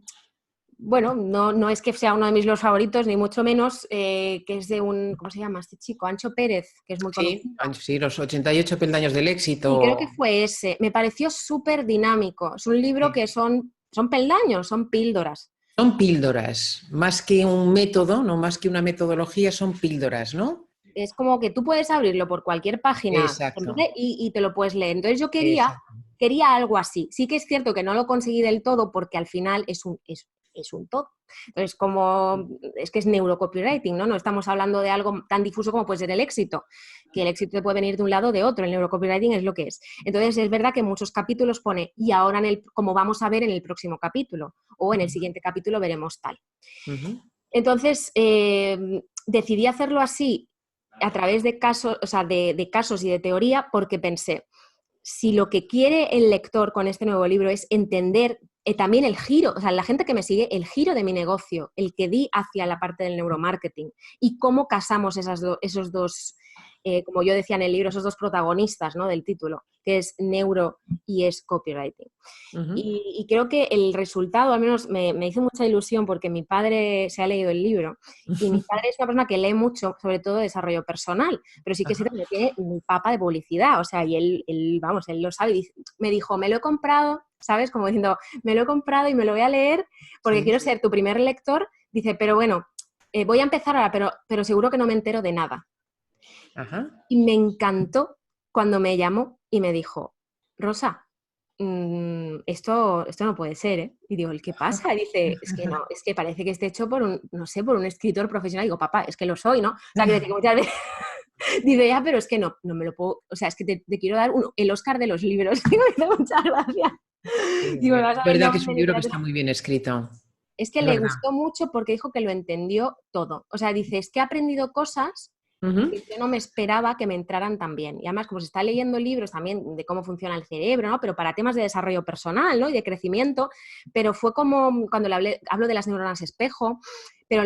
bueno, no es que sea uno de mis libros favoritos, ni mucho menos, que es de un, ¿cómo se llama este chico? Ancho Pérez, que es muy Sí, conocido. sí, los 88 peldaños del Sí, creo que éxito. fue ese. Me pareció súper dinámico. Es un libro Sí. que son peldaños, son píldoras. Son píldoras, más que un método, no más que una metodología, son píldoras, ¿no? Es como que tú puedes abrirlo por cualquier página Exacto, y te lo puedes leer. Entonces yo exacto. quería algo así. Sí que es cierto que no lo conseguí del todo porque al final es un todo. Entonces, es que es neurocopywriting, ¿no? No estamos hablando de algo tan difuso como puede ser el éxito, que el éxito puede venir de un lado o de otro. El neurocopywriting es lo que es. Entonces, es verdad que en muchos capítulos pone, y ahora como vamos a ver en el próximo capítulo, o en el siguiente capítulo veremos tal. Ujú. Entonces, decidí hacerlo así a través de casos, o sea, de casos y de teoría, porque pensé, si lo que quiere el lector con este nuevo libro es entender también el giro, o sea, la gente que me sigue, el giro de mi negocio, el que di hacia la parte del neuromarketing y cómo casamos esos dos, como yo decía en el libro, esos dos protagonistas, ¿no? Del título, que es neuro y es copywriting. Ujú. Y creo que el resultado, al menos me hizo mucha ilusión porque mi padre se ha leído el libro y mi padre es una persona que lee mucho, sobre todo desarrollo personal, pero sí que es Ajá. cierto que tiene mi papa de publicidad, o sea, y vamos, él lo sabe. Me dijo, me lo he comprado, ¿sabes? Como diciendo, me lo he comprado y me lo voy a leer porque Sí. quiero ser tu primer lector. Dice, pero bueno, voy a empezar ahora, pero seguro que no me entero de nada. Ajá. Y me encantó cuando me llamó y me dijo, Rosa, esto no puede ser, ¿eh? Y digo, ¿qué pasa? Y dice, es que no, es que parece que esté hecho por un, no sé, por un escritor profesional. Y digo, papá, es que lo soy, ¿no? O sea, que muchas veces dice, ya, pero es que no me lo puedo, o sea, es que te quiero dar el Oscar de los libros. Y me dice, muchas gracias. Digo, me vas Es a dar el verdad que nombre es de un libro que literatura. está muy bien escrito. Es que Es le verdad. gustó mucho porque dijo que lo entendió todo. O sea, dice, es que he aprendido cosas Ujú. que yo no me esperaba que me entraran tan bien. Y además, como se está leyendo libros también de cómo funciona el cerebro, ¿no? Pero para temas de desarrollo personal, ¿no? Y de crecimiento, pero fue como cuando hablo de las neuronas espejo, pero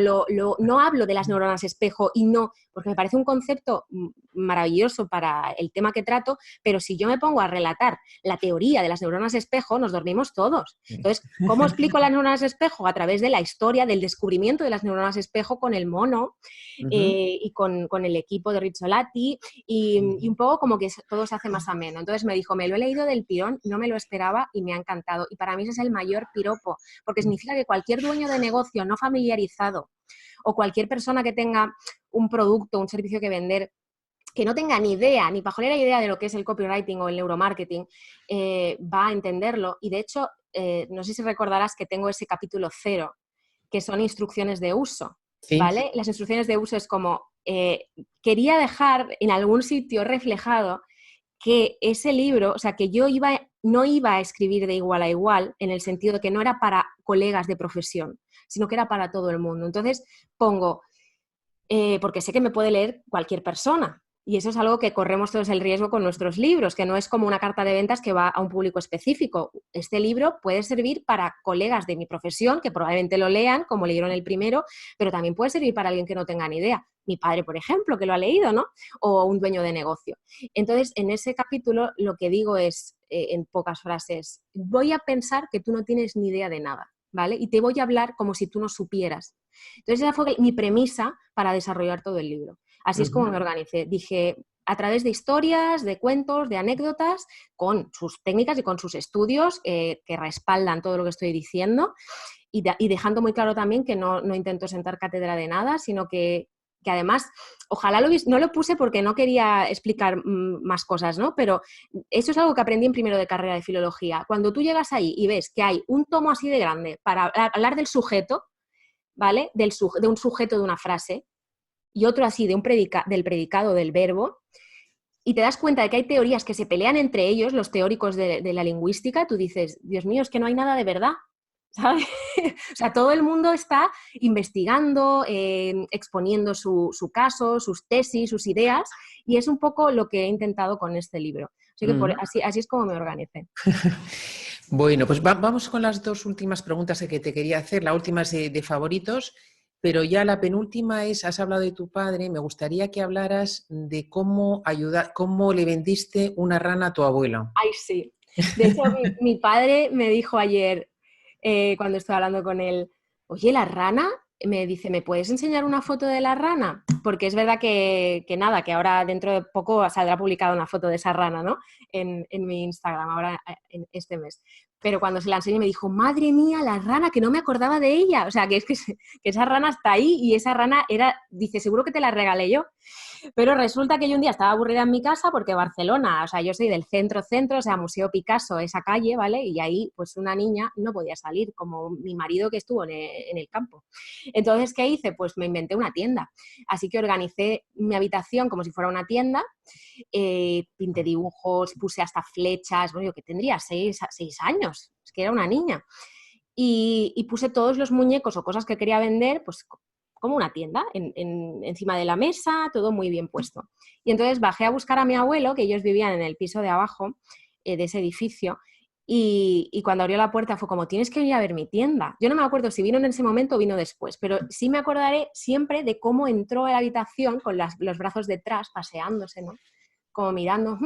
no hablo de las neuronas espejo y no, porque me parece un concepto maravilloso para el tema que trato, pero si yo me pongo a relatar la teoría de las neuronas espejo, nos dormimos todos. Sí. Entonces, ¿cómo explico las neuronas espejo? A través de la historia, del descubrimiento de las neuronas espejo con el mono, Ujú. y con el equipo de Rizzolatti y un poco como que todo se hace más ameno. Entonces me dijo, me lo he leído del tirón, no me lo esperaba y me ha encantado. Y para mí ese es el mayor piropo, porque significa que cualquier dueño de negocio no familiarizado o cualquier persona que tenga un producto, un servicio que vender, que no tenga ni idea, ni pajolera idea de lo que es el copywriting o el neuromarketing, va a entenderlo. Y de hecho, no sé si recordarás que tengo ese capítulo 0, que son instrucciones de uso, Sí. ¿vale? Las instrucciones de uso es como, quería dejar en algún sitio reflejado que ese libro, o sea, que no iba a escribir de igual a igual, en el sentido de que no era para colegas de profesión, sino que era para todo el mundo. Entonces pongo, porque sé que me puede leer cualquier persona, Y eso es algo que corremos todos el riesgo con nuestros libros, que no es como una carta de ventas que va a un público específico. Este libro puede servir para colegas de mi profesión, que probablemente lo lean, como leyeron el primero, pero también puede servir para alguien que no tenga ni idea. Mi padre, por ejemplo, que lo ha leído, ¿no? O un dueño de negocio. Entonces, en ese capítulo lo que digo es, en pocas frases, voy a pensar que tú no tienes ni idea de nada, ¿vale? Y te voy a hablar como si tú no supieras. Entonces, esa fue mi premisa para desarrollar todo el libro. Así es como me organicé. Dije, a través de historias, de cuentos, de anécdotas, con sus técnicas y con sus estudios que respaldan todo lo que estoy diciendo y dejando muy claro también que no intento sentar cátedra de nada, sino que además, ojalá no lo puse porque no quería explicar más cosas, ¿no? Pero eso es algo que aprendí en primero de carrera de filología. Cuando tú llegas ahí y ves que hay un tomo así de grande para hablar del sujeto, ¿vale? De un sujeto de una frase, y otro así del predicado del verbo, y te das cuenta de que hay teorías que se pelean entre ellos, los teóricos de la lingüística, tú dices, Dios mío, es que no hay nada de verdad, ¿sabes? O sea, todo el mundo está investigando, exponiendo su caso, sus tesis, sus ideas, y es un poco lo que he intentado con este libro. Así que así es como me organicé. Bueno, pues vamos con las dos últimas preguntas que te quería hacer. La última es de favoritos, pero ya la penúltima es, has hablado de tu padre, me gustaría que hablaras de cómo le vendiste una rana a tu abuelo. Ay, sí. De hecho, mi padre me dijo ayer, cuando estoy hablando con él, oye, la rana, me dice, ¿me puedes enseñar una foto de la rana? Porque es verdad que nada, que ahora dentro de poco saldrá publicada una foto de esa rana, ¿no? En mi Instagram, ahora en este mes. Pero cuando se la enseñé me dijo, madre mía, la rana, que no me acordaba de ella. O sea, que es que esa rana está ahí y esa rana dice, seguro que te la regalé yo. Pero resulta que yo un día estaba aburrida en mi casa porque Barcelona, o sea, yo soy del centro, o sea, Museo Picasso, esa calle, ¿vale? Y ahí, pues una niña no podía salir, como mi marido que estuvo en el campo. Entonces, ¿qué hice? Pues me inventé una tienda. Así que organicé mi habitación como si fuera una tienda, pinté dibujos, puse hasta flechas, bueno, yo que tendría 6 años, es que era una niña. Y puse todos los muñecos o cosas que quería vender, pues como una tienda, encima de la mesa, todo muy bien puesto. Y entonces bajé a buscar a mi abuelo, que ellos vivían en el piso de abajo de ese edificio, y cuando abrió la puerta fue como, tienes que venir a ver mi tienda. Yo no me acuerdo si vino en ese momento o vino después, pero sí me acordaré siempre de cómo entró a la habitación con los brazos detrás, paseándose, ¿no? Como mirando.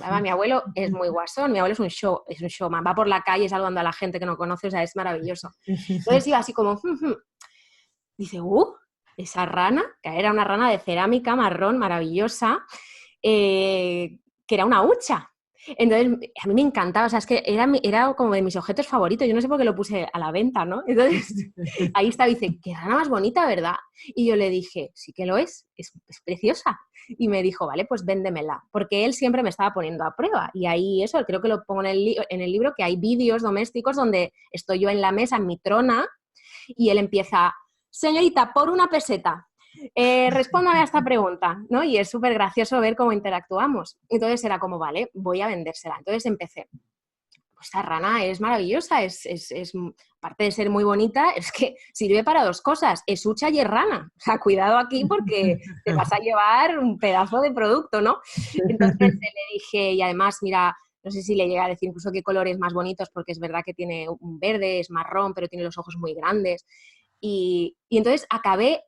Además, mi abuelo es muy guasón, mi abuelo es un showman, va por la calle saludando a la gente que no conoce, o sea, es maravilloso. Entonces iba así como, dice, esa rana, que era una rana de cerámica marrón maravillosa, que era una hucha. Entonces, a mí me encantaba, o sea, es que era como de mis objetos favoritos, yo no sé por qué lo puse a la venta, ¿no? Entonces, ahí está, dice, qué rana más bonita, ¿verdad? Y yo le dije, sí que lo es preciosa. Y me dijo, vale, pues véndemela, porque él siempre me estaba poniendo a prueba. Y ahí eso, creo que lo pongo en el libro, que hay vídeos domésticos donde estoy yo en la mesa, en mi trona, y él empieza, señorita, por una peseta, respóndame a esta pregunta, ¿no? Y es súper gracioso ver cómo interactuamos. Entonces era como, vale, voy a vendérsela. Entonces empecé. Pues esta rana es maravillosa, aparte de ser muy bonita, es que sirve para dos cosas, es hucha y es rana. O sea, cuidado aquí porque te vas a llevar un pedazo de producto, ¿no? Entonces le dije, y además, mira, no sé si le llega a decir incluso qué colores más bonitos, porque es verdad que tiene un verde, es marrón, pero tiene los ojos muy grandes. Y entonces acabé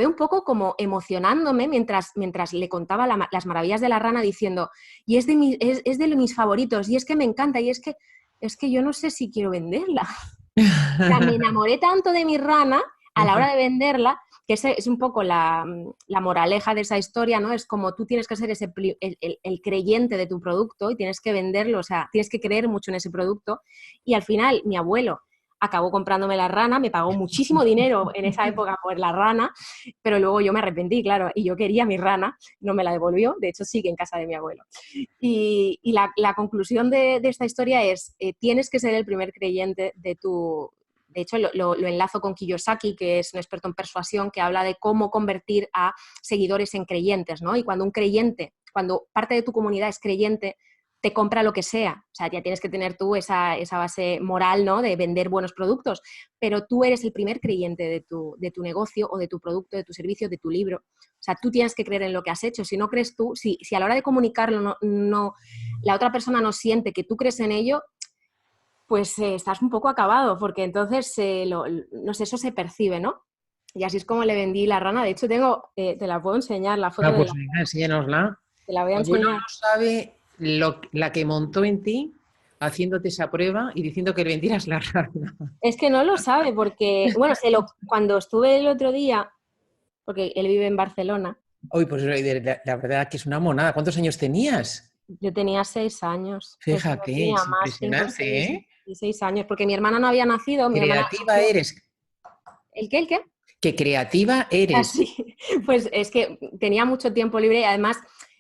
un poco como emocionándome mientras le contaba las maravillas de la rana diciendo, y es de mis favoritos, y es que me encanta, y es que yo no sé si quiero venderla. O sea, me enamoré tanto de mi rana a la hora de venderla, que ese es un poco la moraleja de esa historia, ¿no? Es como tú tienes que ser el creyente de tu producto y tienes que venderlo, o sea, tienes que creer mucho en ese producto. Y al final, mi abuelo acabó comprándome la rana, me pagó muchísimo dinero en esa época por la rana, pero luego yo me arrepentí, claro, y yo quería mi rana, no me la devolvió, de hecho sigue en casa de mi abuelo. Y la conclusión de esta historia es, tienes que ser el primer creyente de tu... De hecho, lo enlazo con Kiyosaki, que es un experto en persuasión, que habla de cómo convertir a seguidores en creyentes, ¿no? Y cuando parte de tu comunidad es creyente, te compra lo que sea. O sea, ya tienes que tener tú esa base moral, ¿no? De vender buenos productos, pero tú eres el primer creyente de tu negocio o de tu producto, de tu servicio, de tu libro. O sea, tú tienes que creer en lo que has hecho. Si no crees tú, si a la hora de comunicarlo la otra persona no siente que tú crees en ello, pues estás un poco acabado, porque entonces, no sé, eso se percibe, ¿no? Y así es como le vendí la rana. De hecho, te la puedo enseñar, la foto Ah, de pues la... venga, enséñanosla. Te la voy a Tu abuelo enseñar. no sabe la que montó en ti haciéndote esa prueba y diciendo que le vendieras la rana. Es que no lo sabe porque, bueno, cuando estuve el otro día, porque él vive en Barcelona, Uy, pues la verdad que es una monada. ¿Cuántos años tenías? yo tenía 6 años, pensaba que Fíjate, tenía es más, 5, impresionante, 6 ¿eh? y 6 años, porque mi hermana no había nacido, mi hermana Creativa nació... eres. ¿El qué? ¿El qué? Qué creativa eres. Así, pues es que tenía mucho tiempo libre y además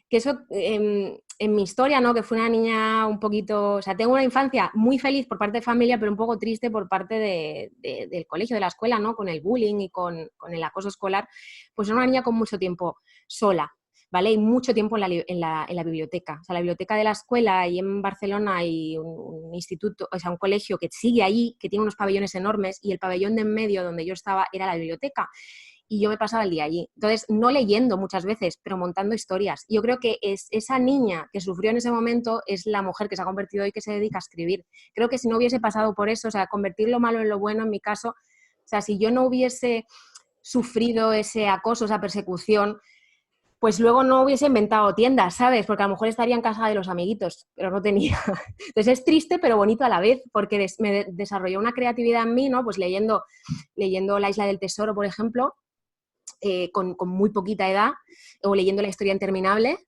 que eso en mi historia, ¿no? Que fue una niña un poquito, o sea, tengo una infancia muy feliz por parte de familia, pero un poco triste por parte del colegio, de la escuela, ¿no? Con el bullying y con el acoso escolar, pues era una niña con mucho tiempo sola, ¿vale? Y mucho tiempo en la biblioteca. O sea, la biblioteca de la escuela, ahí en Barcelona hay un instituto, o sea, un colegio que sigue allí, que tiene unos pabellones enormes, y el pabellón de en medio donde yo estaba era la biblioteca. Y yo me pasaba el día allí. Entonces, no leyendo muchas veces, pero montando historias. Yo creo que esa niña que sufrió en ese momento es la mujer que se ha convertido hoy, que se dedica a escribir. Creo que si no hubiese pasado por eso, o sea, convertir lo malo en lo bueno, en mi caso, o sea, si yo no hubiese sufrido ese acoso, esa persecución, pues luego no hubiese inventado tiendas, ¿sabes? Porque a lo mejor estaría en casa de los amiguitos, pero no tenía. Entonces es triste, pero bonito a la vez, porque me desarrolló una creatividad en mí, ¿no? Pues leyendo La Isla del Tesoro, por ejemplo, con muy poquita edad, o leyendo La Historia Interminable,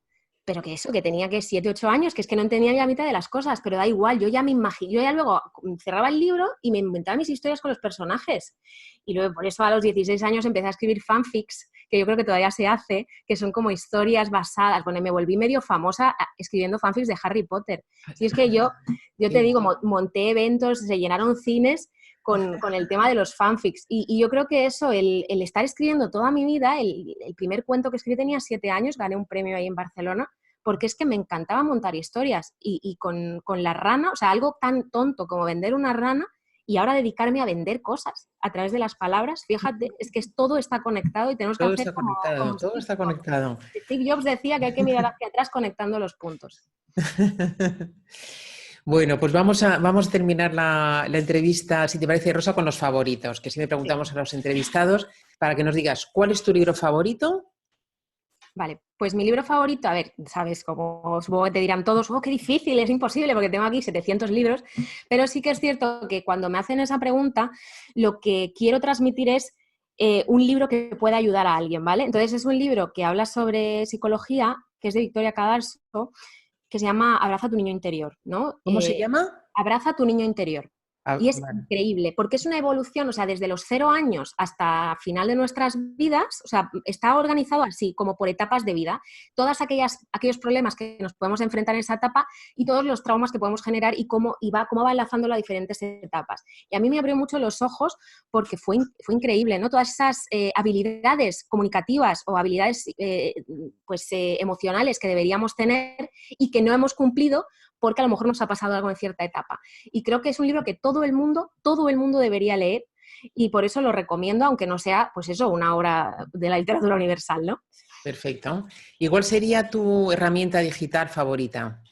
pero que tenía que 7, 8 años, que es que no entendía ni la mitad de las cosas, pero da igual, yo ya luego cerraba el libro y me inventaba mis historias con los personajes. Y luego por eso a los 16 años empecé a escribir fanfics, que yo creo que todavía se hace, que son como historias basadas, bueno, me volví medio famosa escribiendo fanfics de Harry Potter. Y es que yo te digo, monté eventos, se llenaron cines con el tema de los fanfics. Y yo creo que eso, el estar escribiendo toda mi vida, el primer cuento que escribí tenía 7 años, gané un premio ahí en Barcelona, porque es que me encantaba montar historias. Y con la rana, o sea, algo tan tonto como vender una rana, y ahora dedicarme a vender cosas a través de las palabras, fíjate, es que todo está conectado y tenemos que Todo hacer está como conectado, todo Steve está Jobs. conectado. Steve Jobs decía que hay que mirar hacia atrás conectando los puntos. Bueno, pues vamos a terminar la entrevista, si te parece, Rosa, con los favoritos, que siempre Sí. preguntamos a los entrevistados para que nos digas cuál es tu libro favorito. Vale, pues mi libro favorito, a ver, sabes, como supongo que te dirán todos, oh, qué difícil, es imposible, porque tengo aquí 700 libros, pero sí que es cierto que cuando me hacen esa pregunta, lo que quiero transmitir es un libro que pueda ayudar a alguien, ¿vale? Entonces es un libro que habla sobre psicología, que es de Victoria Cadarso, que se llama Abraza tu niño interior, ¿no? ¿Cómo se llama? Abraza tu niño interior. Ah, Y es vale. increíble, porque es una evolución, o sea, desde los 0 años hasta final de nuestras vidas, o sea, está organizado así, como por etapas de vida. Todos aquellos problemas que nos podemos enfrentar en esa etapa y todos los traumas que podemos generar y cómo va enlazando las diferentes etapas. Y a mí me abrió mucho los ojos porque fue increíble, ¿no? Todas esas habilidades comunicativas o habilidades emocionales que deberíamos tener y que no hemos cumplido porque a lo mejor nos ha pasado algo en cierta etapa. Y creo que es un libro que todo el mundo debería leer y por eso lo recomiendo, aunque no sea, pues eso, una obra de la literatura universal, ¿no? Perfecto. ¿Y cuál sería tu herramienta digital favorita?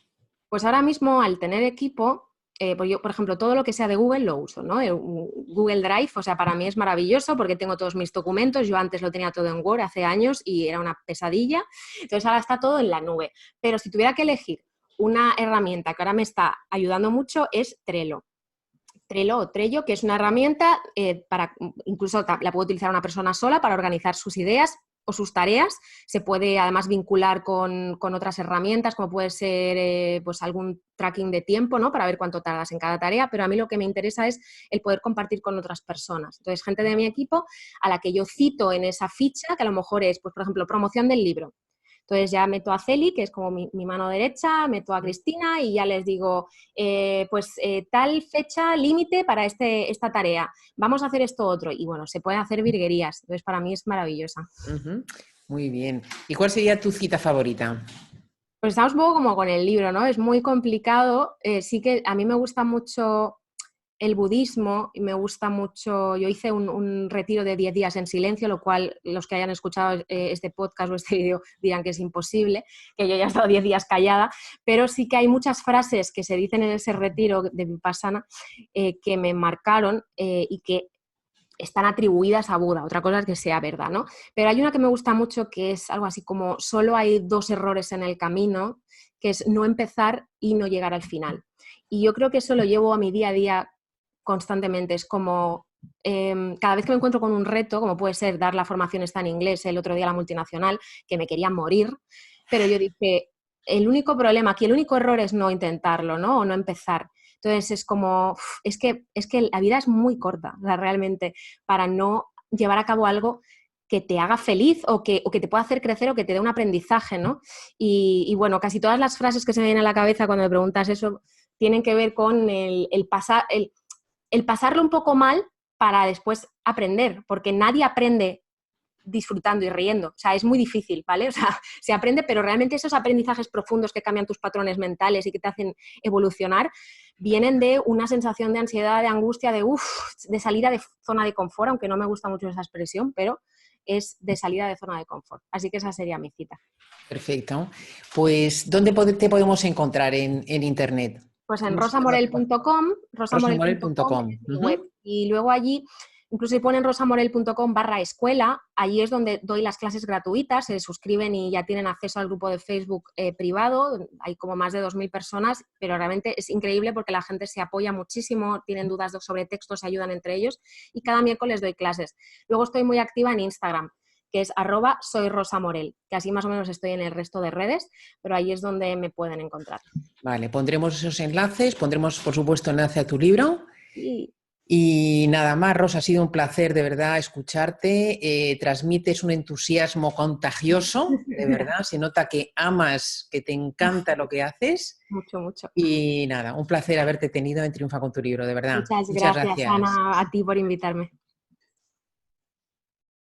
Pues ahora mismo, al tener equipo, pues yo, por ejemplo, todo lo que sea de Google lo uso, ¿no? Google Drive, o sea, para mí es maravilloso porque tengo todos mis documentos. Yo antes lo tenía todo en Word hace años y era una pesadilla. Entonces ahora está todo en la nube. Pero si tuviera que elegir una herramienta que ahora me está ayudando mucho es Trello. Trello o Trello, que es una herramienta incluso la puede utilizar una persona sola para organizar sus ideas o sus tareas. Se puede además vincular con otras herramientas, como puede ser pues algún tracking de tiempo, ¿no? Para ver cuánto tardas en cada tarea, pero a mí lo que me interesa es el poder compartir con otras personas. Entonces, gente de mi equipo a la que yo cito en esa ficha, que a lo mejor es, pues, por ejemplo, promoción del libro. Entonces ya meto a Celi, que es como mi mano derecha, meto a Cristina y ya les digo, tal fecha límite para esta tarea, vamos a hacer esto otro. Y bueno, se pueden hacer virguerías, entonces para mí es maravillosa. Muy bien. ¿Y cuál sería tu cita favorita? Pues estamos un poco como con el libro, ¿no? Es muy complicado. Sí que a mí me gusta mucho el budismo y me gusta mucho, yo hice un retiro de 10 días en silencio, lo cual los que hayan escuchado este podcast o este vídeo dirán que es imposible, que yo ya he estado 10 días callada, pero sí que hay muchas frases que se dicen en ese retiro de Vipassana que me marcaron y que están atribuidas a Buda, otra cosa es que sea verdad, ¿no? Pero hay una que me gusta mucho que es algo así como solo hay 2 errores en el camino, que es no empezar y no llegar al final. Y yo creo que eso lo llevo a mi día a día constantemente, es como cada vez que me encuentro con un reto, como puede ser dar la formación esta en inglés el otro día a la multinacional, que me quería morir, pero yo dije, el único problema aquí, el único error es no intentarlo, ¿no? O no empezar. Entonces es como, es que la vida es muy corta, o sea, realmente, para no llevar a cabo algo que te haga feliz o que te pueda hacer crecer o que te dé un aprendizaje, ¿no? Y bueno, casi todas las frases que se me vienen a la cabeza cuando me preguntas eso tienen que ver con el pasarlo un poco mal para después aprender, porque nadie aprende disfrutando y riendo. O sea, es muy difícil, ¿vale? O sea, se aprende, pero realmente esos aprendizajes profundos que cambian tus patrones mentales y que te hacen evolucionar, vienen de una sensación de ansiedad, de angustia, de salida de zona de confort, aunque no me gusta mucho esa expresión, pero es de salida de zona de confort. Así que esa sería mi cita. Perfecto. Pues, ¿dónde te podemos encontrar en Internet? Pues en ¿Cómo se llama? rosamorel.com, rosamorel.com rosamorel.com. es mi web. Y luego allí, incluso si ponen rosamorel.com/escuela, allí es donde doy las clases gratuitas, se suscriben y ya tienen acceso al grupo de Facebook privado, hay como más de 2.000 personas, pero realmente es increíble porque la gente se apoya muchísimo, tienen dudas sobre textos, se ayudan entre ellos y cada miércoles doy clases. Luego estoy muy activa en Instagram, que es @soyrosamorel, que así más o menos estoy en el resto de redes, pero ahí es donde me pueden encontrar. Vale, pondremos esos enlaces, pondremos por supuesto enlace a tu libro. Sí. Y nada más, Rosa, ha sido un placer de verdad escucharte. Transmites un entusiasmo contagioso, de verdad. Se nota que amas, que te encanta lo que haces. Mucho, mucho. Y nada, un placer haberte tenido en Triunfa con tu libro, de verdad. Muchas Muchas gracias, gracias. Ana, a ti por invitarme.